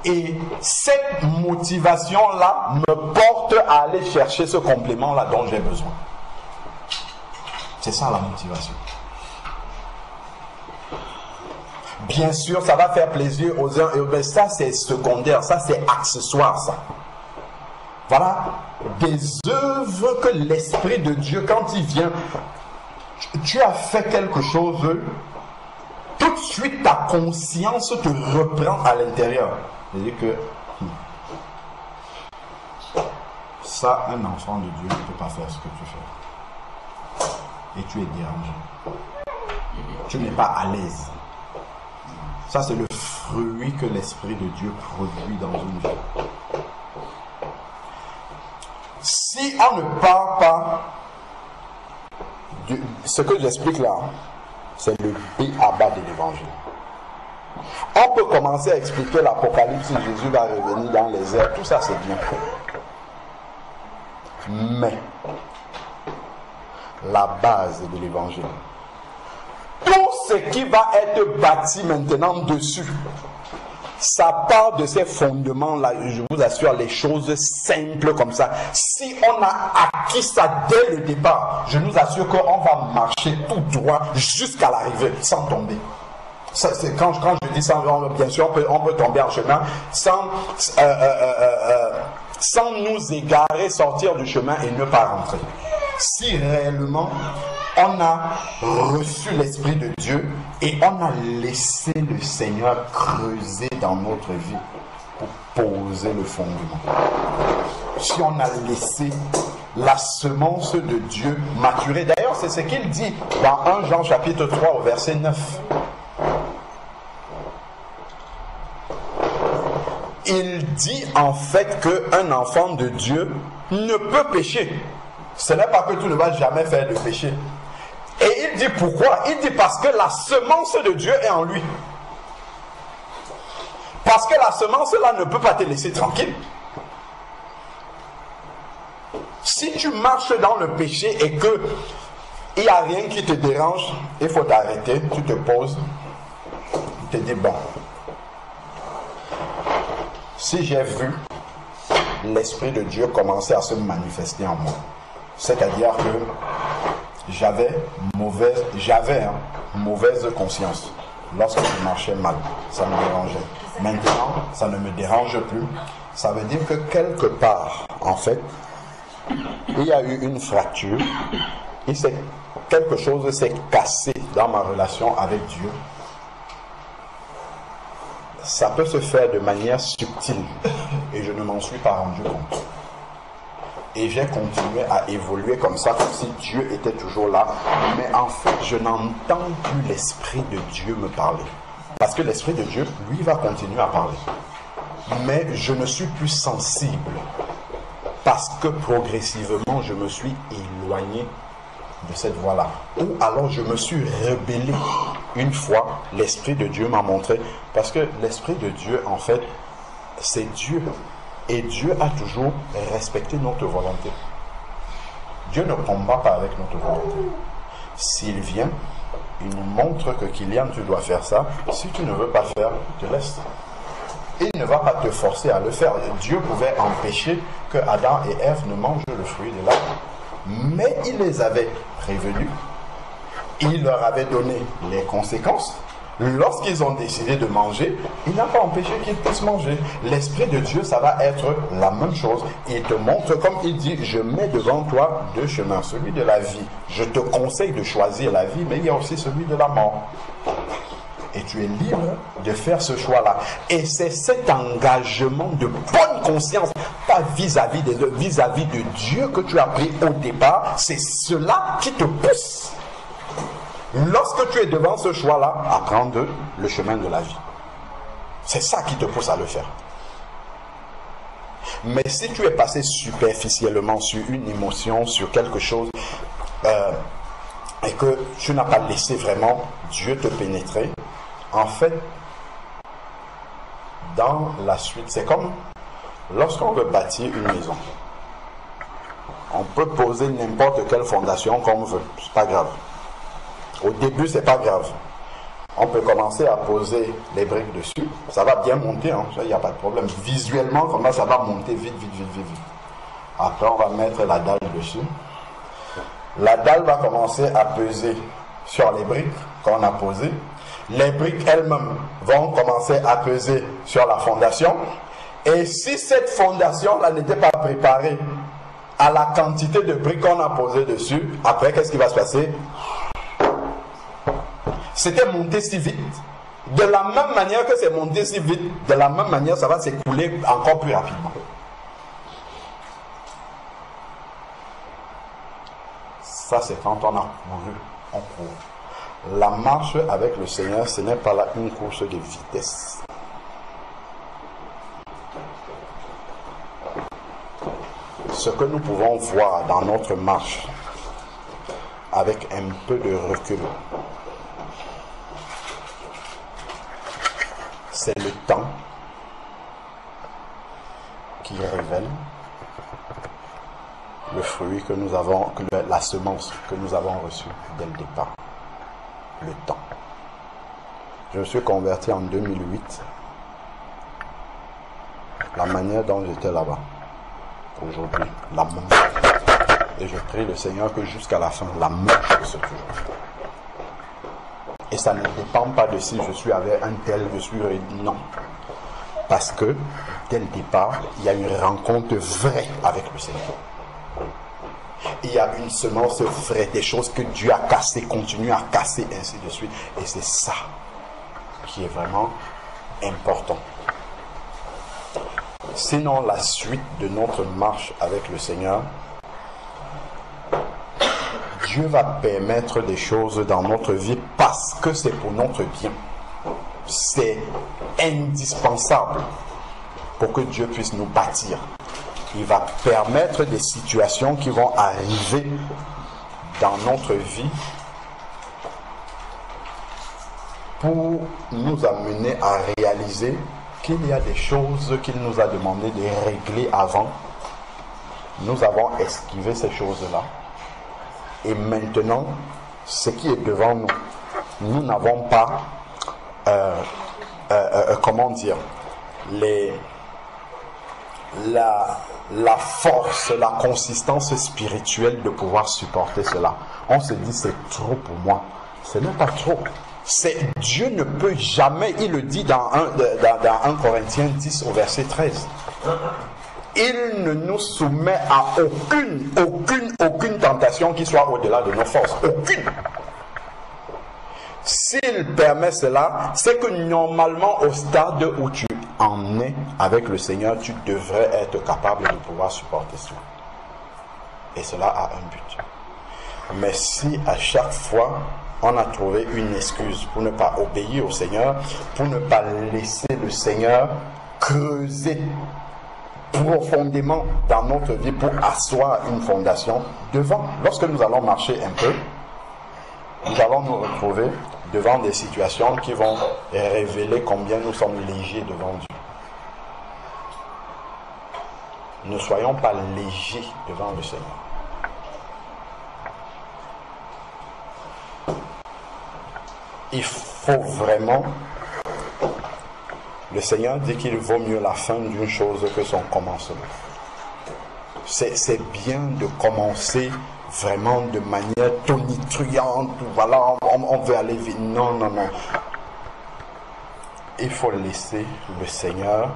Et cette motivation-là me porte à aller chercher ce complément-là dont j'ai besoin. C'est ça la motivation. Bien sûr, ça va faire plaisir aux uns et aux autres, mais ça c'est secondaire, ça c'est accessoire, ça. Voilà des œuvres que l'Esprit de Dieu, quand il vient, tu as fait quelque chose, tout de suite ta conscience te reprend à l'intérieur. C'est-à-dire que ça, un enfant de Dieu ne peut pas faire ce que tu fais. Et tu es dérangé. Tu n'es pas à l'aise. Ça, c'est le fruit que l'Esprit de Dieu produit dans une vie. Si on ne parle pas de ce que j'explique là, c'est le B.A.B.A. de l'évangile. On peut commencer à expliquer l'Apocalypse, Jésus va revenir dans les airs, tout ça c'est bien. Mais la base de l'évangile, tout ce qui va être bâti maintenant dessus, ça part de ces fondements-là, je vous assure, les choses simples comme ça. Si on a acquis ça dès le départ, je nous assure qu'on va marcher tout droit jusqu'à l'arrivée, sans tomber. Ça, c'est quand je dis ça, bien sûr, on peut tomber en chemin sans nous égarer, sortir du chemin et ne pas rentrer. Si réellement on a reçu l'Esprit de Dieu et on a laissé le Seigneur creuser dans notre vie pour poser le fondement. Si on a laissé la semence de Dieu maturer. D'ailleurs, c'est ce qu'il dit dans 1 Jean chapitre 3 au verset 9. Il dit en fait qu'un enfant de Dieu ne peut pécher. Ce n'est pas que tu ne vas jamais faire de péché. Et il dit pourquoi? Il dit parce que la semence de Dieu est en lui. Parce que la semence là ne peut pas te laisser tranquille. Si tu marches dans le péché et que il n'y a rien qui te dérange, il faut t'arrêter, tu te poses, tu te dis bon. Si j'ai vu l'Esprit de Dieu commencer à se manifester en moi, c'est-à-dire que j'avais mauvaise conscience lorsque je marchais mal, ça me dérangeait. Maintenant, ça ne me dérange plus. Ça veut dire que quelque part, en fait, il y a eu une fracture, quelque chose s'est cassé dans ma relation avec Dieu. Ça peut se faire de manière subtile et je ne m'en suis pas rendu compte. Et j'ai continué à évoluer comme ça, comme si Dieu était toujours là. Mais en fait, je n'entends plus l'Esprit de Dieu me parler. Parce que l'Esprit de Dieu, lui, va continuer à parler. Mais je ne suis plus sensible. Parce que progressivement, je me suis éloigné de cette voie-là. Ou alors, je me suis rebellé. Une fois, l'Esprit de Dieu m'a montré. Parce que l'Esprit de Dieu, en fait, c'est Dieu. Et Dieu a toujours respecté notre volonté. Dieu ne combat pas avec notre volonté. S'il vient, il nous montre que Kylian, tu dois faire ça. Si tu ne veux pas faire, je te laisse. Il ne va pas te forcer à le faire. Dieu pouvait empêcher que Adam et Ève ne mangent le fruit de l'arbre. Mais il les avait prévenus. Il leur avait donné les conséquences. Lorsqu'ils ont décidé de manger, il n'a pas empêché qu'ils puissent manger. L'Esprit de Dieu, ça va être la même chose. Il te montre, comme il dit, je mets devant toi deux chemins, celui de la vie. Je te conseille de choisir la vie, mais il y a aussi celui de la mort. Et tu es libre de faire ce choix-là. Et c'est cet engagement de bonne conscience, pas vis-à-vis des autres, vis-à-vis de Dieu que tu as pris au départ. C'est cela qui te pousse Lorsque tu es devant ce choix-là, apprends le chemin de la vie. C'est ça qui te pousse à le faire. Mais si tu es passé superficiellement sur une émotion, sur quelque chose, et que tu n'as pas laissé vraiment Dieu te pénétrer, en fait, dans la suite, c'est comme lorsqu'on veut bâtir une maison. On peut poser n'importe quelle fondation qu'on veut, c'est pas grave. Au début, c'est pas grave. On peut commencer à poser les briques dessus. Ça va bien monter, hein. Il n'y a pas de problème. Visuellement, comment ça va monter vite. Après, on va mettre la dalle dessus. La dalle va commencer à peser sur les briques qu'on a posées. Les briques elles-mêmes vont commencer à peser sur la fondation. Et si cette fondation-là n'était pas préparée à la quantité de briques qu'on a posées dessus, après, qu'est-ce qui va se passer? C'était monté si vite. De la même manière que c'est monté si vite, de la même manière, ça va s'écouler encore plus rapidement. Ça, c'est quand on a couru, on court. La marche avec le Seigneur, ce n'est pas là une course de vitesse. Ce que nous pouvons voir dans notre marche, avec un peu de recul, c'est le temps qui révèle le fruit que nous avons, la semence que nous avons reçue dès le départ. Le temps. Je me suis converti en 2008. La manière dont j'étais là-bas, aujourd'hui, la même chose. Et je prie le Seigneur que jusqu'à la fin, la même chose toujours. Et ça ne dépend pas de si je suis avec un tel, je suis... Non. Parce que, dès le départ, il y a une rencontre vraie avec le Seigneur. Il y a une semence vraie, des choses que Dieu a cassées, continue à casser, ainsi de suite. Et c'est ça qui est vraiment important. Sinon, la suite de notre marche avec le Seigneur, Dieu va permettre des choses dans notre vie parce que c'est pour notre bien. C'est indispensable pour que Dieu puisse nous bâtir. Il va permettre des situations qui vont arriver dans notre vie pour nous amener à réaliser qu'il y a des choses qu'il nous a demandé de régler avant. Nous avons esquivé ces choses-là. Et maintenant, ce qui est devant nous, nous n'avons pas, comment dire, la force, la consistance spirituelle de pouvoir supporter cela. On se dit, c'est trop pour moi. Ce n'est pas trop. Dieu ne peut jamais, il le dit dans 1 Corinthiens 10 au verset 13. Il ne nous soumet à aucune tentation qui soit au-delà de nos forces. Aucune. S'il permet cela, c'est que normalement au stade où tu en es avec le Seigneur, tu devrais être capable de pouvoir supporter cela. Et cela a un but. Mais si à chaque fois, on a trouvé une excuse pour ne pas obéir au Seigneur, pour ne pas laisser le Seigneur creuser profondément dans notre vie pour asseoir une fondation devant. Lorsque nous allons marcher un peu, nous allons nous retrouver devant des situations qui vont révéler combien nous sommes légers devant Dieu. Ne soyons pas légers devant le Seigneur. Il faut vraiment... Le Seigneur dit qu'il vaut mieux la fin d'une chose que son commencement. C'est bien de commencer vraiment de manière tonitruante. Voilà, on veut aller vite. Non. Il faut laisser le Seigneur,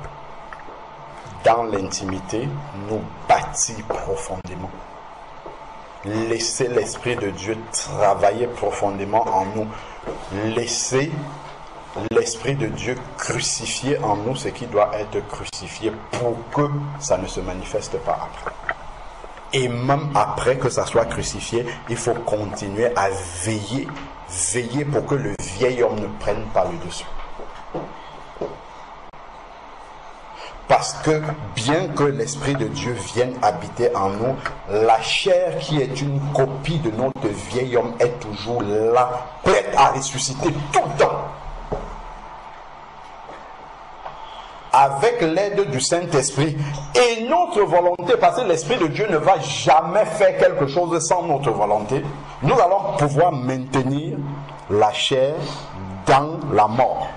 dans l'intimité, nous bâtir profondément. Laisser l'Esprit de Dieu travailler profondément en nous. Laisser l'Esprit de Dieu crucifier en nous ce qui doit être crucifié pour que ça ne se manifeste pas après. Et même après que ça soit crucifié, il faut continuer à veiller veiller pour que le vieil homme ne prenne pas le dessus. Parce que bien que l'Esprit de Dieu vienne habiter en nous, la chair qui est une copie de notre vieil homme est toujours là, prête à ressusciter tout le temps. Avec l'aide du Saint-Esprit et notre volonté, parce que l'Esprit de Dieu ne va jamais faire quelque chose sans notre volonté, nous allons pouvoir maintenir la chair dans la mort,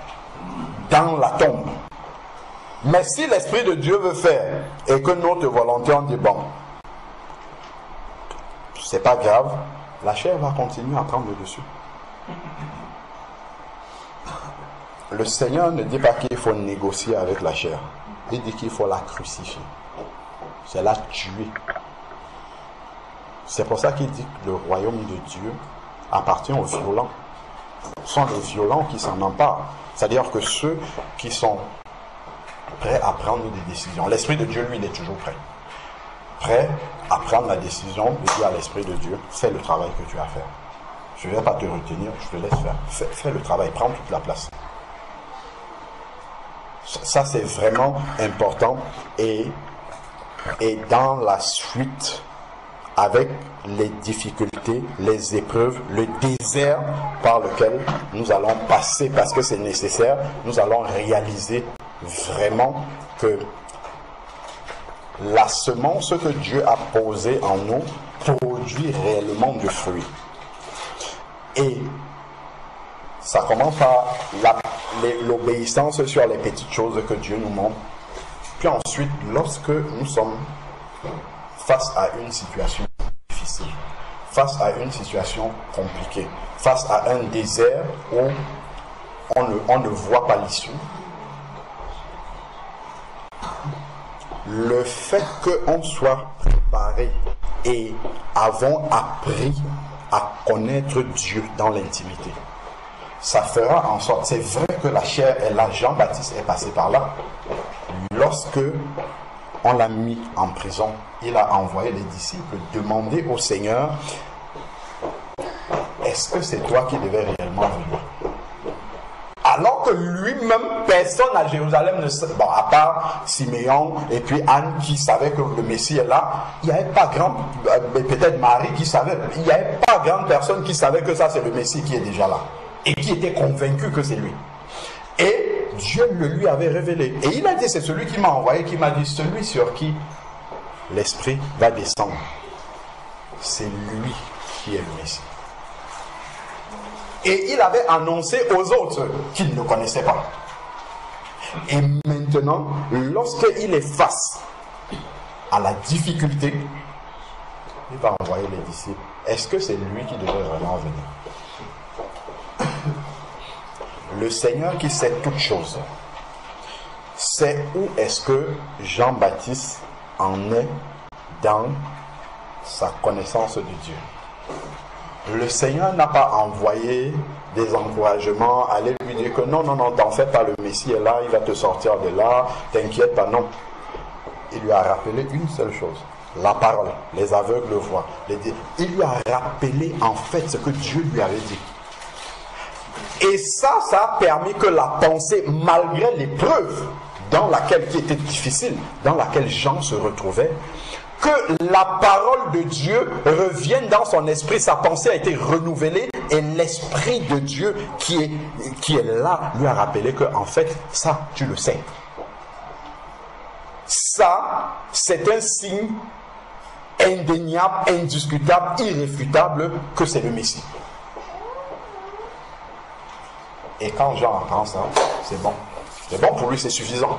dans la tombe. Mais si l'Esprit de Dieu veut faire et que notre volonté en dit bon, c'est pas grave, la chair va continuer à prendre le dessus. Le Seigneur ne dit pas qu'il faut négocier avec la chair. Il dit qu'il faut la crucifier. C'est la tuer. C'est pour ça qu'il dit que le royaume de Dieu appartient aux violents. Ce sont les violents qui s'en emparent. C'est-à-dire que ceux qui sont prêt à prendre des décisions. L'Esprit de Dieu, lui, il est toujours prêt. Prêt à prendre la décision de dire à l'Esprit de Dieu, fais le travail que tu as à faire. Je ne vais pas te retenir, je te laisse faire. Fais le travail, prends toute la place. Ça, c'est vraiment important. Et dans la suite, avec les difficultés, les épreuves, le désert par lequel nous allons passer, parce que c'est nécessaire, nous allons réaliser vraiment que la semence que Dieu a posée en nous produit réellement du fruit. Et ça commence par l'obéissance sur les petites choses que Dieu nous montre. Puis ensuite, lorsque nous sommes face à une situation difficile, face à une situation compliquée, face à un désert où on ne voit pas l'issue, le fait qu'on soit préparé et avons appris à connaître Dieu dans l'intimité, ça fera en sorte, c'est vrai que la chair est là, Jean-Baptiste est passé par là. Lorsque on l'a mis en prison, il a envoyé les disciples demander au Seigneur, est-ce que c'est toi qui devais réellement venir? Alors que lui-même, personne à Jérusalem ne sait, bon, à part Siméon et puis Anne qui savait que le Messie est là, il n'y avait pas grand, peut-être Marie qui savait, il n'y avait pas grande personne qui savait que ça c'est le Messie qui est déjà là et qui était convaincu que c'est lui. Et Dieu le lui avait révélé. Et il a dit, c'est celui qui m'a envoyé, qui m'a dit, celui sur qui l'Esprit va descendre, c'est lui qui est le Messie. Et il avait annoncé aux autres qui ne le connaissaient pas. Et maintenant, lorsqu'il est face à la difficulté, il va envoyer les disciples. Est-ce que c'est lui qui devrait vraiment venir? Le Seigneur qui sait toutes choses, sait où est-ce que Jean-Baptiste en est dans sa connaissance de Dieu. Le Seigneur n'a pas envoyé des encouragements, aller lui dire que non, t'en fais pas, le Messie est là, il va te sortir de là, t'inquiète pas, non. Il lui a rappelé une seule chose, la parole, les aveugles voient. Il lui a rappelé en fait ce que Dieu lui avait dit. Et ça a permis que la pensée, malgré l'épreuve dans laquelle, qui était difficile, dans laquelle Jean se retrouvait, que la parole de Dieu revienne dans son esprit, sa pensée a été renouvelée et l'Esprit de Dieu qui est là lui a rappelé que en fait, ça, tu le sais. Ça, c'est un signe indéniable, indiscutable, irréfutable que c'est le Messie. Et quand Jean entend ça, c'est bon. C'est bon pour lui, c'est suffisant.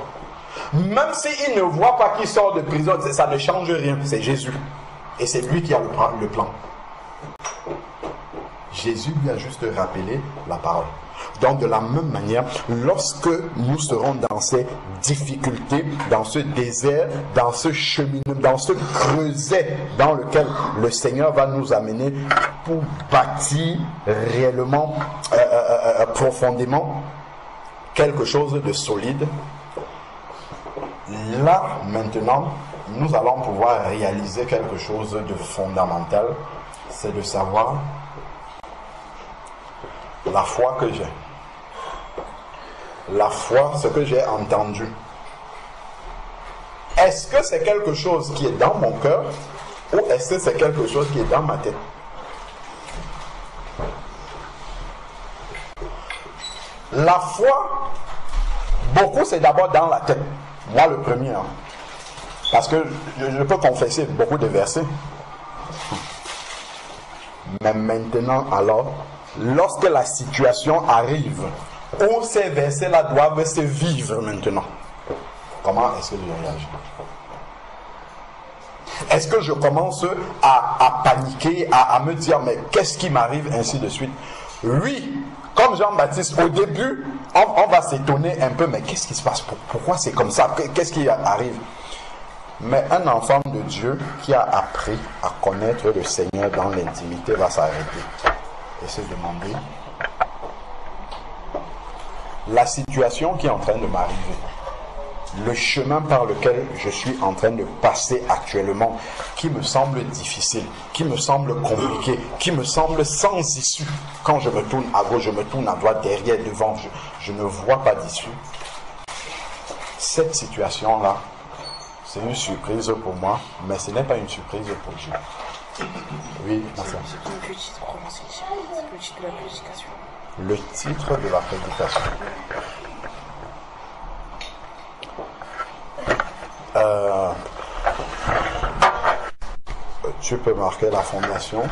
Même s'il ne voit pas qu'il sort de prison, ça ne change rien. C'est Jésus. Et c'est lui qui a le plan. Jésus lui a juste rappelé la parole. Donc de la même manière, lorsque nous serons dans ces difficultés, dans ce désert, dans ce cheminement, dans ce creuset dans lequel le Seigneur va nous amener pour bâtir réellement, profondément, quelque chose de solide, là maintenant, nous allons pouvoir réaliser quelque chose de fondamental, c'est de savoir la foi que j'ai. La foi, ce que j'ai entendu. Est-ce que c'est quelque chose qui est dans mon cœur ou est-ce que c'est quelque chose qui est dans ma tête? La foi, beaucoup c'est d'abord dans la tête. Moi le premier. Hein. Parce que je peux confesser beaucoup de versets. Mais maintenant alors, lorsque la situation arrive où ces versets-là doivent se vivre maintenant, comment est-ce que je réagis? Est-ce que je commence à paniquer, à me dire mais qu'est-ce qui m'arrive, ainsi de suite? Oui, comme Jean-Baptiste, au début, on va s'étonner un peu, mais qu'est-ce qui se passe? Pourquoi c'est comme ça? Qu'est-ce qui arrive? Mais un enfant de Dieu qui a appris à connaître le Seigneur dans l'intimité va s'arrêter et se demander la situation qui est en train de m'arriver, le chemin par lequel je suis en train de passer actuellement, qui me semble difficile, qui me semble compliqué, qui me semble sans issue. Quand je me tourne à gauche, je me tourne à droite, derrière, devant, je ne vois pas d'issue. Cette situation-là, c'est une surprise pour moi, mais ce n'est pas une surprise pour Dieu. Oui, merci. Le titre, comment c'est le titre de la prédication? Le titre de la prédication. Tu peux marquer la fondation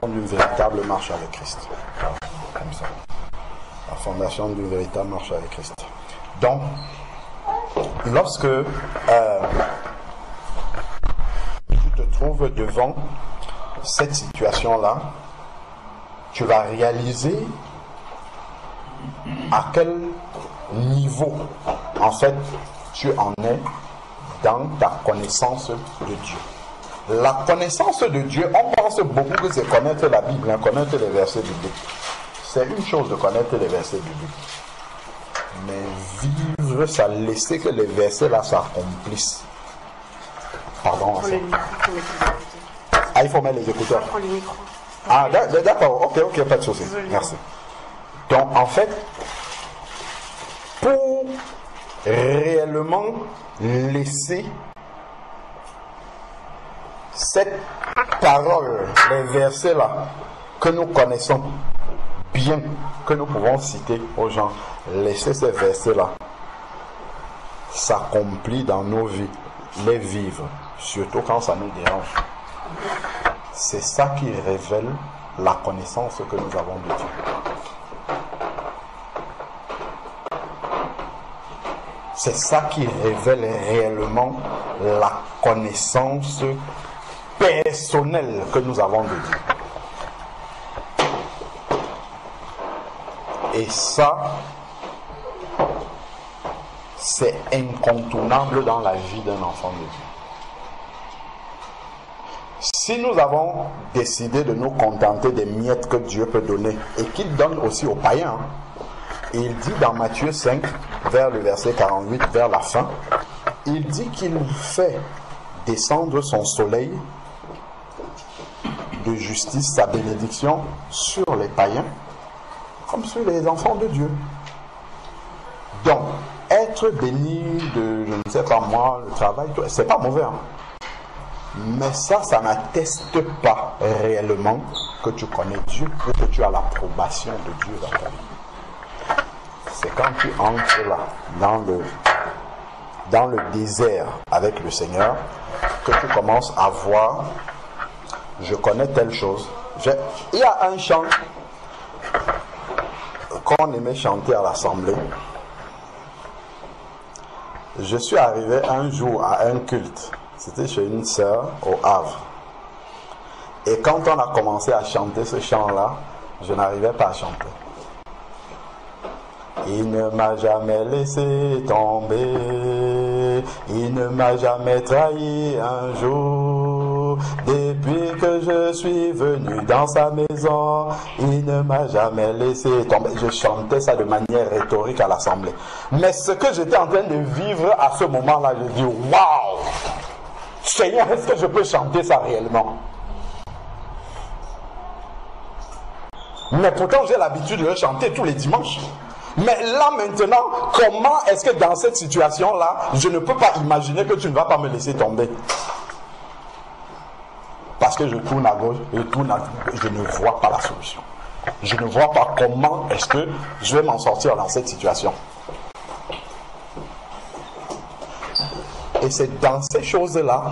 d'une véritable marche avec Christ. Comme ça. La fondation d'une véritable marche avec Christ. Donc, lorsque tu te trouves devant cette situation-là, tu vas réaliser à quel niveau, en fait, tu en es dans ta connaissance de Dieu. La connaissance de Dieu, on pense beaucoup que c'est connaître la Bible, hein, connaître les versets bibliques. C'est une chose de connaître les versets bibliques. Mais vivre ça, laisser que les versets là s'accomplissent. Pardon. Il faut mettre les écouteurs. Ah, d'accord, ok, pas de souci. Merci. Donc, en fait, pour réellement laisser cette parole, les versets là, que nous connaissons bien, que nous pouvons citer aux gens, laisser ces versets là s'accomplir dans nos vies, les vivre, surtout quand ça nous dérange. C'est ça qui révèle la connaissance que nous avons de Dieu. C'est ça qui révèle réellement la connaissance personnelle que nous avons de Dieu. Et ça, c'est incontournable dans la vie d'un enfant de Dieu. Si nous avons décidé de nous contenter des miettes que Dieu peut donner et qu'il donne aussi aux païens, il dit dans Matthieu 5, vers le verset 48, vers la fin, il dit qu'il fait descendre son soleil de justice, sa bénédiction sur les païens comme sur les enfants de Dieu. Donc, être béni de, je ne sais pas moi, le travail, c'est pas mauvais. Hein? Mais ça n'atteste pas réellement que tu connais Dieu ou que tu as l'approbation de Dieu dans ta vie. C'est quand tu entres là, dans le désert avec le Seigneur, que tu commences à voir, je connais telle chose. Il y a un chant qu'on aimait chanter à l'assemblée. Je suis arrivé un jour à un culte. C'était chez une sœur au Havre. Et quand on a commencé à chanter ce chant-là, je n'arrivais pas à chanter. Il ne m'a jamais laissé tomber, il ne m'a jamais trahi un jour. Depuis que je suis venu dans sa maison, il ne m'a jamais laissé tomber. Je chantais ça de manière rhétorique à l'assemblée. Mais ce que j'étais en train de vivre à ce moment-là, je dis waouh! Seigneur, est-ce que je peux chanter ça réellement? Mais pourtant, j'ai l'habitude de le chanter tous les dimanches. Mais là maintenant, comment est-ce que dans cette situation-là, je ne peux pas imaginer que tu ne vas pas me laisser tomber? Parce que je tourne à gauche, je tourne à droite, je ne vois pas la solution. Je ne vois pas comment est-ce que je vais m'en sortir dans cette situation. Et c'est dans ces choses-là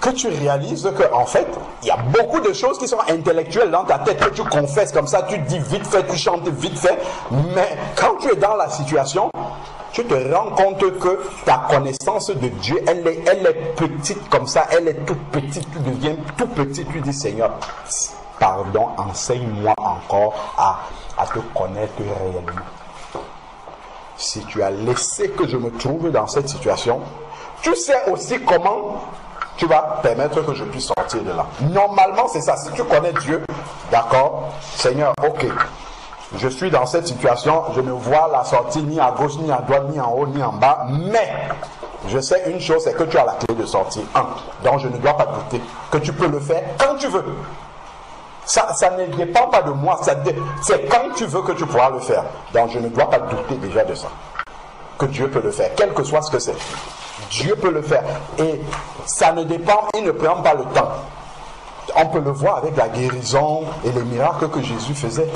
que tu réalises qu'en fait, il y a beaucoup de choses qui sont intellectuelles dans ta tête, que tu confesses comme ça, tu dis vite fait, tu chantes vite fait, mais quand tu es dans la situation, tu te rends compte que ta connaissance de Dieu, elle est petite comme ça, elle est toute petite, tu deviens tout petit, tu dis Seigneur, pardon, enseigne-moi encore à te connaître réellement. Si tu as laissé que je me trouve dans cette situation, tu sais aussi comment tu vas permettre que je puisse sortir de là. Normalement, c'est ça. Si tu connais Dieu, d'accord, Seigneur, ok, je suis dans cette situation, je ne vois la sortie ni à gauche, ni à droite, ni en haut, ni en bas, mais je sais une chose, c'est que tu as la clé de sortie. Donc je ne dois pas douter que tu peux le faire quand tu veux. Ça ne dépend pas de moi, c'est quand tu veux que tu pourras le faire. Donc je ne dois pas douter déjà de ça. Que Dieu peut le faire, quel que soit ce que c'est. Dieu peut le faire. Et ça ne dépend, il ne prend pas le temps. On peut le voir avec la guérison et les miracles que Jésus faisait.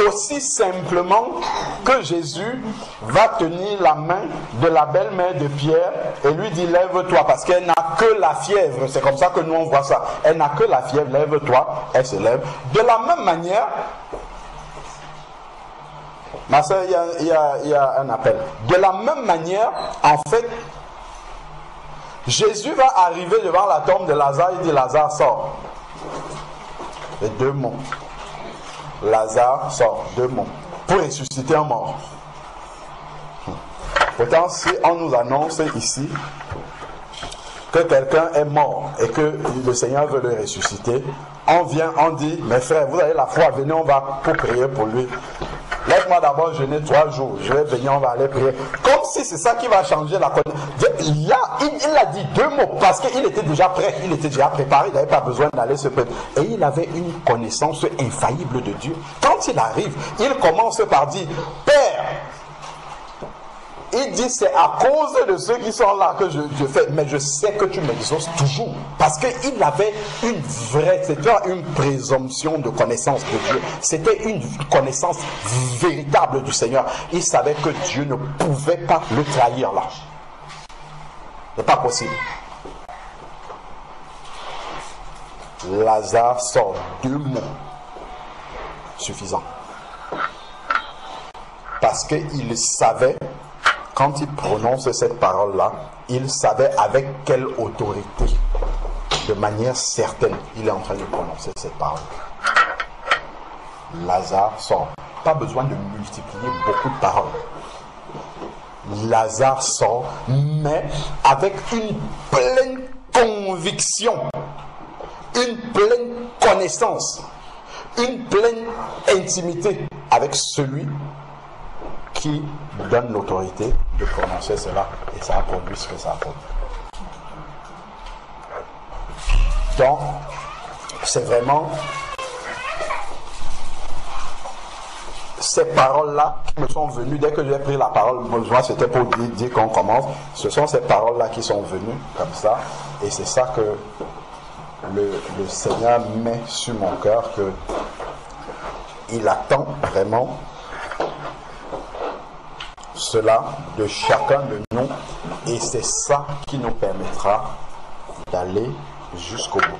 Aussi simplement que Jésus va tenir la main de la belle-mère de Pierre et lui dit lève-toi parce qu'elle n'a que la fièvre. C'est comme ça que nous on voit ça. Elle n'a que la fièvre, lève-toi, elle se lève. De la même manière, ma soeur, il y a un appel. De la même manière, en fait, Jésus va arriver devant la tombe de Lazare, il dit Lazare sort. Les deux mots. Lazare sort, deux mots. Pour ressusciter un mort. Pourtant, si on nous annonce ici que quelqu'un est mort et que le Seigneur veut le ressusciter, on vient, on dit, mes frères, vous avez la foi, venez, on va pour prier pour lui. Laisse-moi d'abord jeûner 3 jours. Je vais venir, on va aller prier. Comme si c'est ça qui va changer la connaissance. Il a dit 2 mots parce qu'il était déjà prêt. Il était déjà préparé. Il n'avait pas besoin d'aller se prêter. Et il avait une connaissance infaillible de Dieu. Quand il arrive, il commence par dire, Père, il dit c'est à cause de ceux qui sont là que je fais, mais je sais que tu m'exauces toujours. Parce qu'il avait une vraie, c'était une présomption de connaissance de Dieu. C'était une connaissance véritable du Seigneur. Il savait que Dieu ne pouvait pas le trahir là. Ce n'est pas possible. Lazare sort 2 mots suffisants. Parce qu'il savait, quand il prononce cette parole-là, il savait avec quelle autorité, de manière certaine, il est en train de prononcer cette parole. Lazare sort. Pas besoin de multiplier beaucoup de paroles. Lazare sort, mais avec une pleine conviction, une pleine connaissance, une pleine intimité avec celui qui donne l'autorité de prononcer cela, et ça a produit ce que ça a produit. Donc, c'est vraiment ces paroles-là qui me sont venues dès que j'ai pris la parole. Moi, c'était pour dire qu'on commence. Ce sont ces paroles-là qui sont venues comme ça, et c'est ça que le Seigneur met sur mon cœur, que il attend vraiment cela de chacun de nous, et c'est ça qui nous permettra d'aller jusqu'au bout,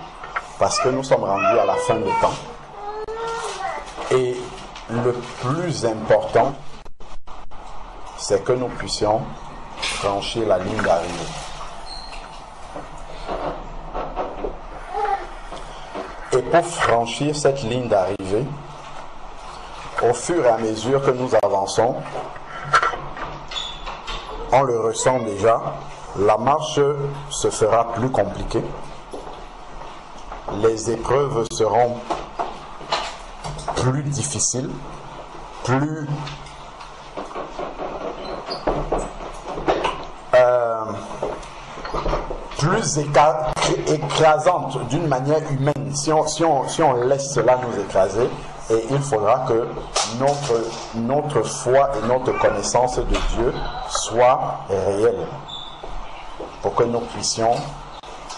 parce que nous sommes rendus à la fin du temps, et le plus important, c'est que nous puissions franchir la ligne d'arrivée. Et pour franchir cette ligne d'arrivée, au fur et à mesure que nous avançons, on le ressent déjà, la marche se fera plus compliquée, les épreuves seront plus difficiles, plus écrasantes d'une manière humaine. si on laisse cela nous écraser, et il faudra que notre foi et notre connaissance de Dieu soient réelles pour que nous puissions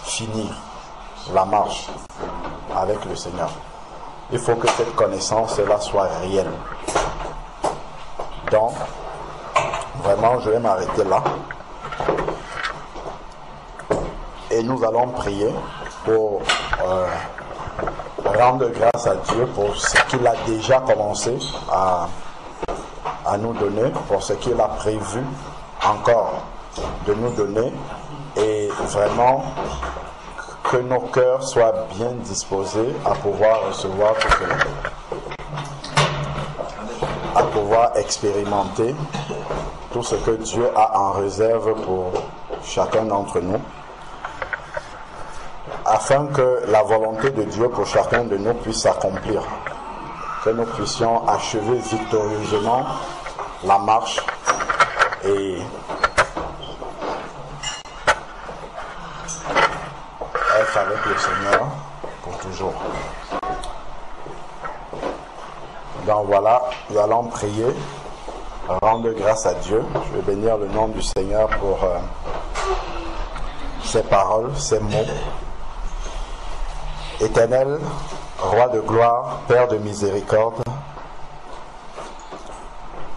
finir la marche avec le Seigneur. Il faut que cette connaissance-là soit réelle. Donc, vraiment, je vais m'arrêter là. Et nous allons prier pour rendre grâce à Dieu pour ce qu'il a déjà commencé à nous donner, pour ce qu'il a prévu encore de nous donner, et vraiment que nos cœurs soient bien disposés à pouvoir recevoir tout cela, à pouvoir expérimenter tout ce que Dieu a en réserve pour chacun d'entre nous, afin que la volonté de Dieu pour chacun de nous puisse s'accomplir, que nous puissions achever victorieusement la marche et être avec le Seigneur pour toujours. Donc voilà, nous allons prier, rendre grâce à Dieu. Je vais bénir le nom du Seigneur pour ses paroles, ses mots. Éternel, Roi de gloire, Père de miséricorde,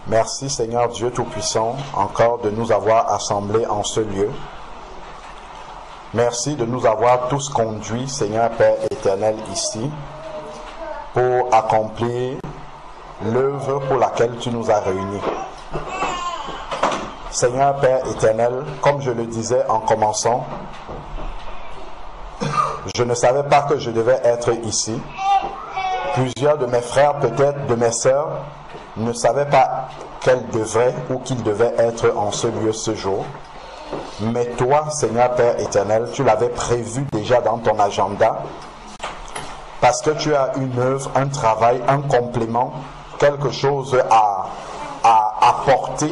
merci Seigneur Dieu Tout-Puissant encore de nous avoir assemblés en ce lieu. Merci de nous avoir tous conduits, Seigneur Père éternel, ici pour accomplir l'œuvre pour laquelle tu nous as réunis. Seigneur Père éternel, comme je le disais en commençant, je ne savais pas que je devais être ici. Plusieurs de mes frères, peut-être de mes sœurs, ne savaient pas qu'elles devraient ou qu'ils devaient être en ce lieu ce jour. Mais toi, Seigneur Père éternel, tu l'avais prévu déjà dans ton agenda, parce que tu as une œuvre, un travail, un complément, quelque chose à apporter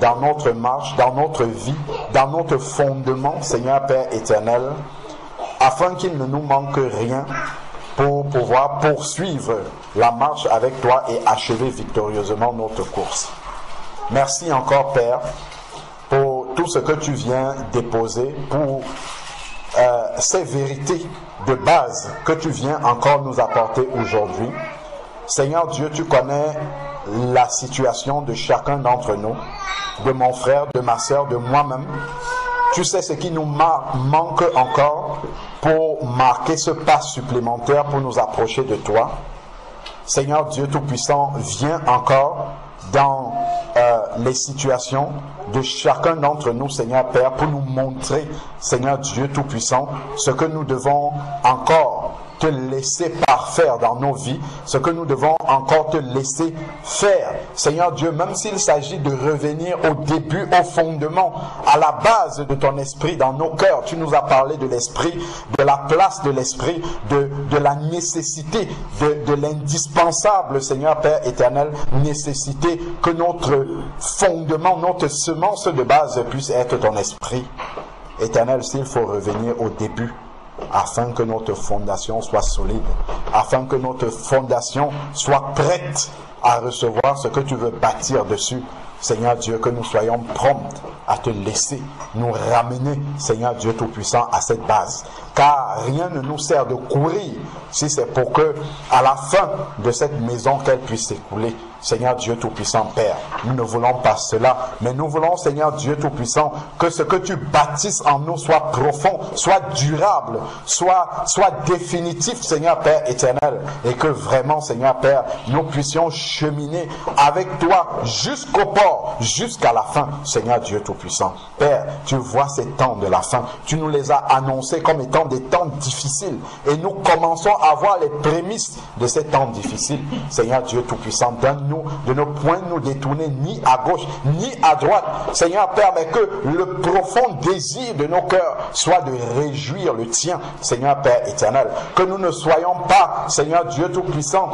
dans notre marche, dans notre vie, dans notre fondement, Seigneur Père éternel, afin qu'il ne nous manque rien pour pouvoir poursuivre la marche avec toi et achever victorieusement notre course. Merci encore, Père, pour tout ce que tu viens déposer, pour ces vérités de base que tu viens encore nous apporter aujourd'hui. Seigneur Dieu, tu connais la situation de chacun d'entre nous, de mon frère, de ma sœur, de moi-même. Tu sais ce qui nous manque encore pour marquer ce pas supplémentaire pour nous approcher de toi. Seigneur Dieu Tout-Puissant, viens encore dans les situations de chacun d'entre nous, Seigneur Père, pour nous montrer, Seigneur Dieu Tout-Puissant, ce que nous devons encore te laisser parfaire dans nos vies, ce que nous devons encore te laisser faire. Seigneur Dieu, même s'il s'agit de revenir au début, au fondement, à la base de ton esprit dans nos cœurs. Tu nous as parlé de l'esprit, de la place de l'esprit, de la nécessité, de l'indispensable, Seigneur Père éternel, nécessité que notre fondement, notre semence de base puisse être ton esprit. Éternel, s'il faut revenir au début, afin que notre fondation soit solide, afin que notre fondation soit prête à recevoir ce que tu veux bâtir dessus. Seigneur Dieu, que nous soyons prompts à te laisser nous ramener, Seigneur Dieu Tout-Puissant, à cette base. Car rien ne nous sert de courir si c'est pour que, à la fin de cette maison, qu'elle puisse s'écouler. Seigneur Dieu Tout-Puissant, Père, nous ne voulons pas cela, mais nous voulons, Seigneur Dieu Tout-Puissant, que ce que tu bâtisses en nous soit profond, soit durable, soit définitif, Seigneur Père éternel, et que vraiment, Seigneur Père, nous puissions cheminer avec toi jusqu'au port, jusqu'à la fin, Seigneur Dieu Tout-Puissant. Père, tu vois ces temps de la fin, tu nous les as annoncés comme étant des temps difficiles, et nous commençons à voir les prémices de ces temps difficiles. Seigneur Dieu Tout-Puissant, donne-nous de ne point nous détourner ni à gauche ni à droite, Seigneur Père, mais que le profond désir de nos cœurs soit de réjouir le tien, Seigneur Père éternel. Que nous ne soyons pas, Seigneur Dieu Tout-Puissant,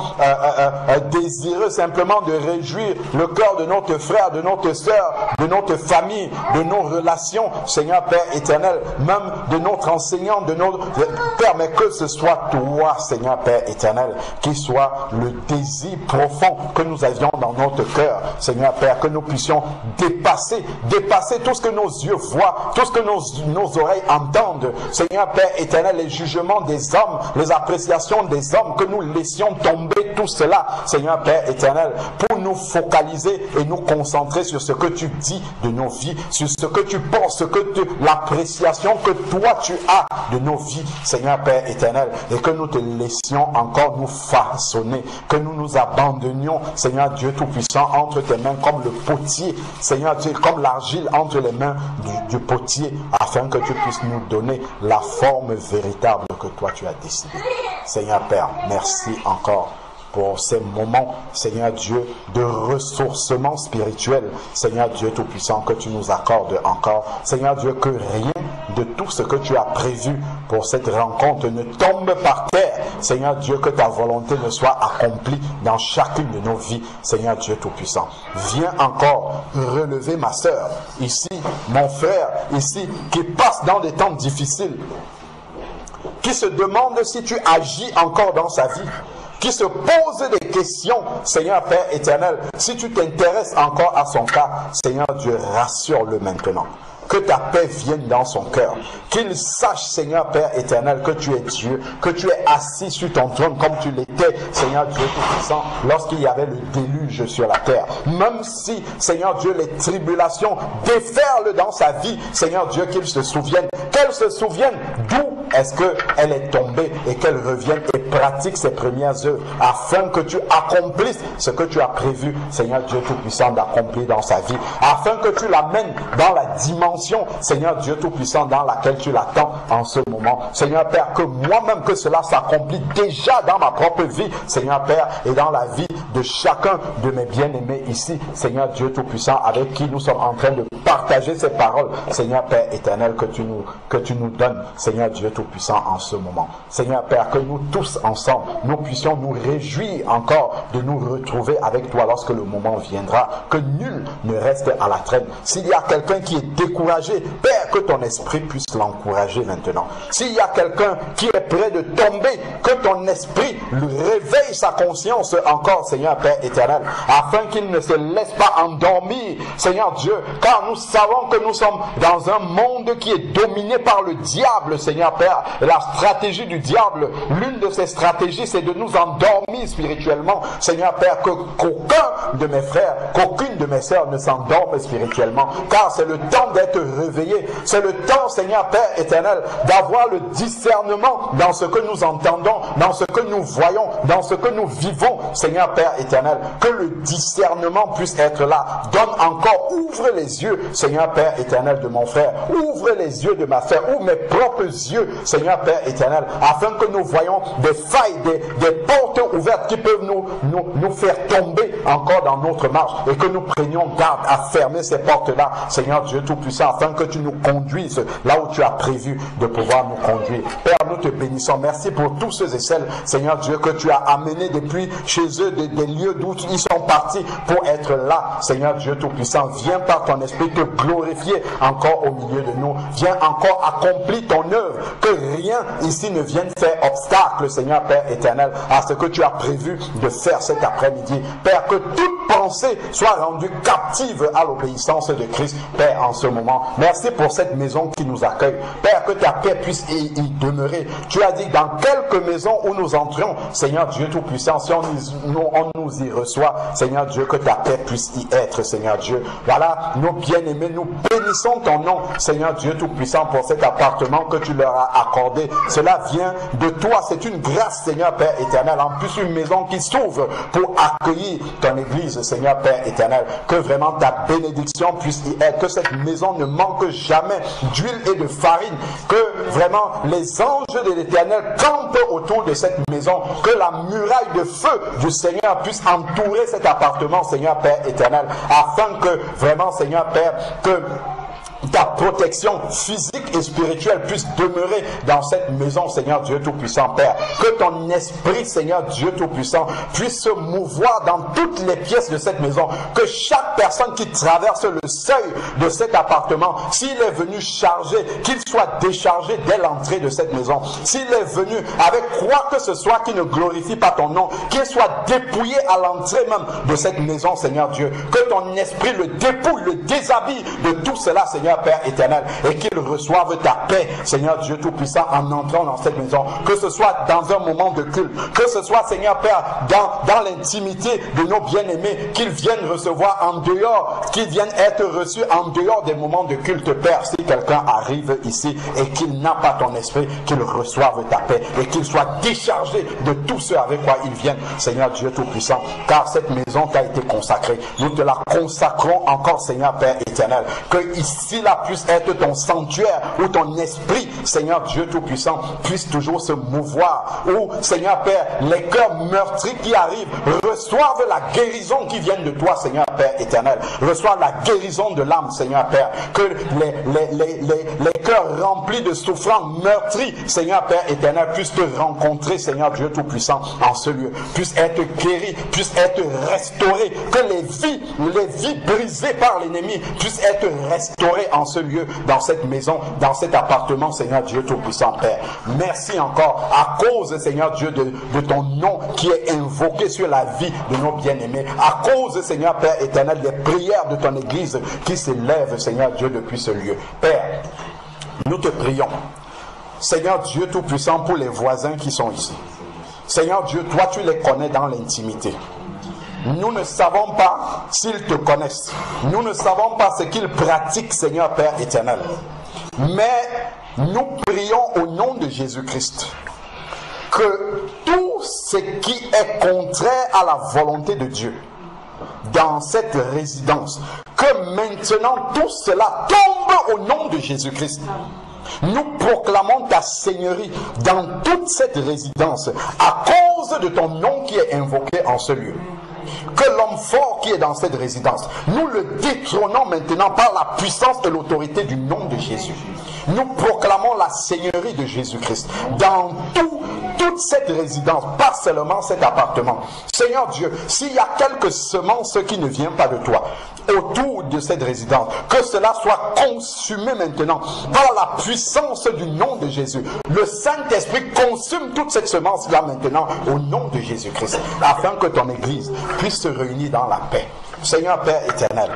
désireux simplement de réjouir le cœur de notre frère, de notre sœur, de notre famille, de nos relations, Seigneur Père éternel, même de notre enseignant, de nos... Père, mais que ce soit toi, Seigneur Père éternel, qui soit le désir profond que nous avions dans notre cœur, Seigneur Père, que nous puissions dépasser tout ce que nos yeux voient, tout ce que nos oreilles entendent, Seigneur Père éternel, les jugements des hommes, les appréciations des hommes, que nous laissions tomber tout cela, Seigneur Père éternel, pour nous focaliser et nous concentrer sur ce que tu dis de nos vies, sur ce que tu penses, l'appréciation que toi tu as de nos vies, Seigneur Père éternel, et que nous te laissions encore nous façonner, que nous nous abandonnions, Seigneur Dieu Tout-Puissant, entre tes mains comme le potier, Seigneur Dieu, comme l'argile entre les mains du potier, afin que tu puisses nous donner la forme véritable que toi tu as décidé. Seigneur Père, merci encore pour ces moments, Seigneur Dieu, de ressourcement spirituel, Seigneur Dieu Tout-Puissant, que tu nous accordes encore. Seigneur Dieu, que rien de tout ce que tu as prévu pour cette rencontre ne tombe par terre. Seigneur Dieu, que ta volonté ne soit accomplie dans chacune de nos vies, Seigneur Dieu Tout-Puissant. Viens encore relever ma sœur, ici, mon frère, ici, qui passe dans des temps difficiles, qui se demande si tu agis encore dans sa vie, qui se pose des questions, Seigneur Père éternel, si tu t'intéresses encore à son cas, Seigneur Dieu, rassure-le maintenant. Que ta paix vienne dans son cœur. Qu'il sache, Seigneur Père éternel, que tu es Dieu, que tu es assis sur ton trône comme tu l'étais, Seigneur Dieu Tout-Puissant, lorsqu'il y avait le déluge sur la terre. Même si, Seigneur Dieu, les tribulations déferlent dans sa vie, Seigneur Dieu, qu'il se souvienne, qu'elle se souvienne d'où est-ce qu'elle est tombée et qu'elle revienne et pratique ses premières œuvres afin que tu accomplisses ce que tu as prévu, Seigneur Dieu Tout-Puissant, d'accomplir dans sa vie, afin que tu l'amènes dans la dimension, Seigneur Dieu Tout-Puissant, dans laquelle tu l'attends en ce moment. Seigneur Père, que moi-même, que cela s'accomplit déjà dans ma propre vie, Seigneur Père, et dans la vie de chacun de mes bien-aimés ici, Seigneur Dieu Tout-Puissant, avec qui nous sommes en train de partager ces paroles, Seigneur Père éternel, que tu nous donnes, Seigneur Dieu Tout-Puissant, en ce moment. Seigneur Père, que nous tous ensemble, nous puissions nous réjouir encore de nous retrouver avec toi lorsque le moment viendra, que nul ne reste à la traîne. S'il y a quelqu'un qui est découragé, Père, que ton esprit puisse l'encourager maintenant. S'il y a quelqu'un qui est prêt de tomber, que ton esprit lui réveille sa conscience encore, Seigneur Père éternel, afin qu'il ne se laisse pas endormir, Seigneur Dieu, car nous savons que nous sommes dans un monde qui est dominé par le diable, Seigneur Père. La stratégie du diable, l'une de ses stratégies, c'est de nous endormir spirituellement, Seigneur Père, qu'aucun de mes frères, qu'aucune de mes sœurs ne s'endorme spirituellement, car c'est le temps d'être réveillé, c'est le temps, Seigneur Père éternel, d'avoir le discernement dans ce que nous entendons, dans ce que nous voyons, dans ce que nous vivons, Seigneur Père éternel, que le discernement puisse être là. Donne encore, ouvre les yeux, Seigneur Père éternel, de mon frère, ouvre les yeux de ma sœur, ouvre mes propres yeux, Seigneur Père éternel, afin que nous voyons des failles, des portes ouvertes qui peuvent nous faire tomber encore dans notre marche, et que nous prenions garde à fermer ces portes-là, Seigneur Dieu Tout-Puissant, afin que tu nous conduises là où tu as prévu de pouvoir nous conduire. Père, nous te bénissons. Merci pour tous ceux et celles, Seigneur Dieu, que tu as amenés depuis chez eux des lieux d'où ils sont partis pour être là, Seigneur Dieu Tout-Puissant. Viens par ton esprit te glorifier encore au milieu de nous. Viens encore accomplir ton œuvre. Que rien ici ne vienne faire obstacle, Seigneur Père éternel, à ce que tu as prévu de faire cet après-midi. Père, que toute pensée soit rendue captive à l'obéissance de Christ, Père, en ce moment. Merci pour cette maison qui nous accueille. Père, que ta paix puisse y demeurer. Tu as dit, dans quelque maison où nous entrions, Seigneur Dieu Tout-Puissant, si on nous y reçoit, Seigneur Dieu, que ta paix puisse y être, Seigneur Dieu. Voilà, nos bien-aimés, nous bénissons ton nom, Seigneur Dieu Tout-Puissant, pour cet appartement que tu leur as accordé. Cela vient de toi, c'est une grâce, Seigneur Père éternel. En plus, une maison qui s'ouvre pour accueillir ton Église, Seigneur Père éternel. Que vraiment ta bénédiction puisse y être, que cette maison ne manque jamais d'huile et de farine, que vraiment les anges de l'Éternel campent autour de cette maison, que la muraille de feu du Seigneur puisse entourer cet appartement, Seigneur Père éternel, afin que vraiment, Seigneur Père, que ta protection physique et spirituelle puisse demeurer dans cette maison, Seigneur Dieu Tout-Puissant, Père. Que ton esprit, Seigneur Dieu Tout-Puissant, puisse se mouvoir dans toutes les pièces de cette maison. Que chaque personne qui traverse le seuil de cet appartement, s'il est venu chargé, qu'il soit déchargé dès l'entrée de cette maison. S'il est venu avec quoi que ce soit qui ne glorifie pas ton nom, qu'il soit dépouillé à l'entrée même de cette maison, Seigneur Dieu. Que ton esprit le dépouille, le déshabille de tout cela, Seigneur Père éternel, et qu'il reçoive ta paix, Seigneur Dieu Tout-Puissant, en entrant dans cette maison. Que ce soit dans un moment de culte, que ce soit, Seigneur Père, dans l'intimité de nos bien-aimés, qu'ils viennent recevoir en dehors, qu'ils viennent être reçus en dehors des moments de culte, Père. Si quelqu'un arrive ici et qu'il n'a pas ton esprit, qu'il reçoive ta paix et qu'il soit déchargé de tout ce avec quoi ils viennent, Seigneur Dieu Tout-Puissant, car cette maison t'a été consacrée. Nous te la consacrons encore, Seigneur Père éternel, que ici là puisse être ton sanctuaire, où ton esprit, Seigneur Dieu Tout-Puissant, puisse toujours se mouvoir, où, Seigneur Père, les cœurs meurtris qui arrivent reçoivent la guérison qui vient de toi, Seigneur Père éternel. Reçoivent la guérison de l'âme, Seigneur Père. Que les cœurs remplis de souffrance, meurtris, Seigneur Père éternel, puissent te rencontrer, Seigneur Dieu Tout-Puissant, en ce lieu. Puissent être guéris, puissent être restaurés. Que les vies brisées par l'ennemi puissent être restaurées en ce lieu, dans cette maison, dans cet appartement, Seigneur Dieu Tout-Puissant, Père. Merci encore à cause, Seigneur Dieu, de ton nom qui est invoqué sur la vie de nos bien-aimés. À cause, Seigneur Père éternel, des prières de ton Église qui s'élèvent, Seigneur Dieu, depuis ce lieu. Père, nous te prions, Seigneur Dieu Tout-Puissant, pour les voisins qui sont ici. Seigneur Dieu, toi tu les connais dans l'intimité. Nous ne savons pas s'ils te connaissent. Nous ne savons pas ce qu'ils pratiquent, Seigneur Père éternel. Mais nous prions au nom de Jésus-Christ que tout ce qui est contraire à la volonté de Dieu dans cette résidence, que maintenant tout cela tombe au nom de Jésus-Christ. Nous proclamons ta seigneurie dans toute cette résidence à cause de ton nom qui est invoqué en ce lieu. Que l'homme fort qui est dans cette résidence, nous le détrônons maintenant par la puissance et l'autorité du nom de Jésus. Nous proclamons la seigneurie de Jésus-Christ dans toute cette résidence, pas seulement cet appartement. Seigneur Dieu, s'il y a quelque semence qui ne vient pas de toi autour de cette résidence, que cela soit consumé maintenant par la puissance du nom de Jésus. Le Saint-Esprit consume toute cette semence-là maintenant au nom de Jésus-Christ, afin que ton Église puisse se réunir dans la paix. Seigneur Père éternel,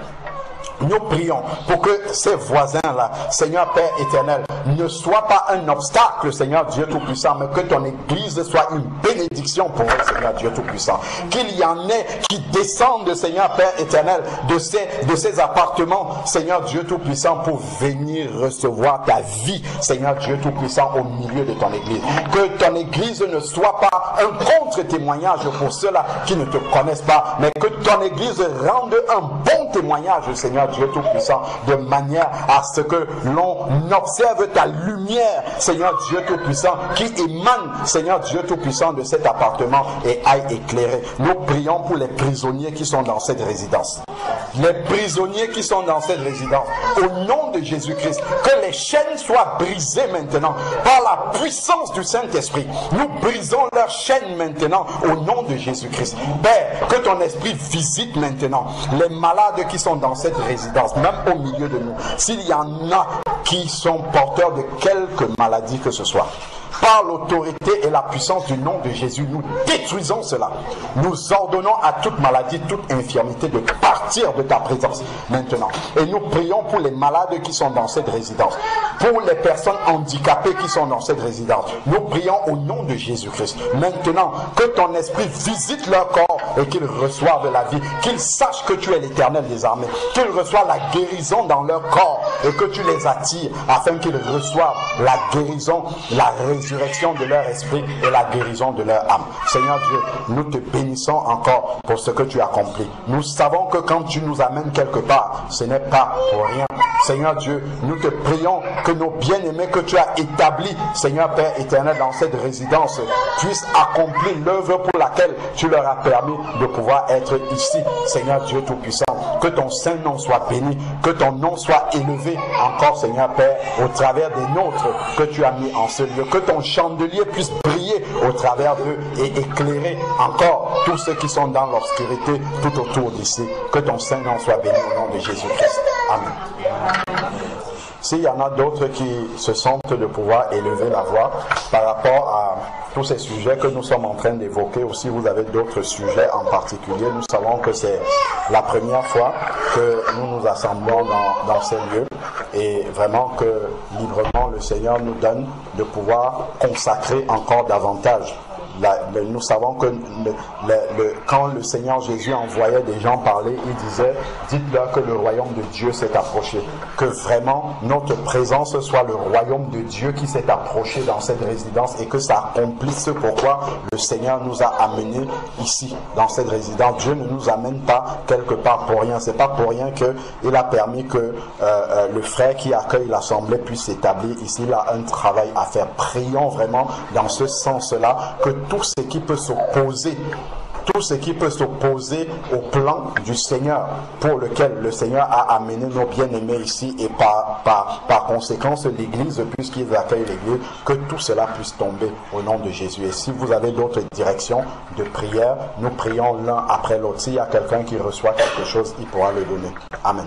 nous prions pour que ces voisins-là, Seigneur Père éternel, ne soient pas un obstacle, Seigneur Dieu Tout-Puissant, mais que ton Église soit une bénédiction pour eux, Seigneur Dieu Tout-Puissant. Qu'il y en ait qui descendent, Seigneur Père éternel, de ces appartements, Seigneur Dieu Tout-Puissant, pour venir recevoir ta vie, Seigneur Dieu Tout-Puissant, au milieu de ton Église. Que ton Église ne soit pas un contre-témoignage pour ceux-là qui ne te connaissent pas, mais que ton Église rende un bon témoignage, Seigneur Dieu Tout-Puissant, de manière à ce que l'on observe ta lumière, Seigneur Dieu Tout-Puissant, qui émane, Seigneur Dieu Tout-Puissant, de cet appartement et aille éclairer. Nous prions pour les prisonniers qui sont dans cette résidence. Les prisonniers qui sont dans cette résidence, au nom de Jésus-Christ, que les chaînes soient brisées maintenant par la puissance du Saint-Esprit. Nous brisons leurs chaînes maintenant au nom de Jésus-Christ. Père, que ton esprit visite maintenant les malades qui sont dans cette résidence, même au milieu de nous. S'il y en a qui sont porteurs de quelque maladie que ce soit, par l'autorité et la puissance du nom de Jésus, nous détruisons cela. Nous ordonnons à toute maladie, toute infirmité de partir de ta présence maintenant. Et nous prions pour les malades qui sont dans cette résidence, pour les personnes handicapées qui sont dans cette résidence. Nous prions au nom de Jésus-Christ. Maintenant, que ton esprit visite leur corps et qu'ils reçoivent la vie, qu'ils sachent que tu es l'Éternel des armées, qu'ils reçoivent la guérison dans leur corps et que tu les attires afin qu'ils reçoivent la guérison, la résurrection de leur esprit et la guérison de leur âme. Seigneur Dieu, nous te bénissons encore pour ce que tu as accompli. Nous savons que quand tu nous amènes quelque part, ce n'est pas pour rien. Seigneur Dieu, nous te prions que nos bien-aimés que tu as établis, Seigneur Père éternel, dans cette résidence, puissent accomplir l'œuvre pour laquelle tu leur as permis de pouvoir être ici. Seigneur Dieu Tout-Puissant, que ton saint nom soit béni, que ton nom soit élevé encore, Seigneur Père, au travers des nôtres que tu as mis en ce lieu, que ton chandelier puisse briller au travers d'eux et éclairer encore tous ceux qui sont dans l'obscurité tout autour d'ici. Que ton saint nom soit béni au nom de Jésus-Christ. Amen. S'il y en a d'autres qui se sentent de pouvoir élever la voix par rapport à tous ces sujets que nous sommes en train d'évoquer, ou si vous avez d'autres sujets en particulier, nous savons que c'est la première fois que nous nous assemblons dans ces lieux et vraiment que librement le Seigneur nous donne de pouvoir consacrer encore davantage. Nous savons que quand le Seigneur Jésus envoyait des gens parler, il disait, dites-leur que le royaume de Dieu s'est approché. Que vraiment notre présence soit le royaume de Dieu qui s'est approché dans cette résidence et que ça accomplisse ce pourquoi le Seigneur nous a amenés ici, dans cette résidence. Dieu ne nous amène pas quelque part pour rien. C'est pas pour rien qu'il a permis que le frère qui accueille l'assemblée puisse s'établir ici. Il a un travail à faire. Prions vraiment dans ce sens-là que tout ce qui peut s'opposer au plan du Seigneur pour lequel le Seigneur a amené nos bien-aimés ici et par conséquence l'Église, puisqu'ils accueillent l'Église, que tout cela puisse tomber au nom de Jésus. Et si vous avez d'autres directions de prière, nous prions l'un après l'autre. S'il y a quelqu'un qui reçoit quelque chose, il pourra le donner. Amen.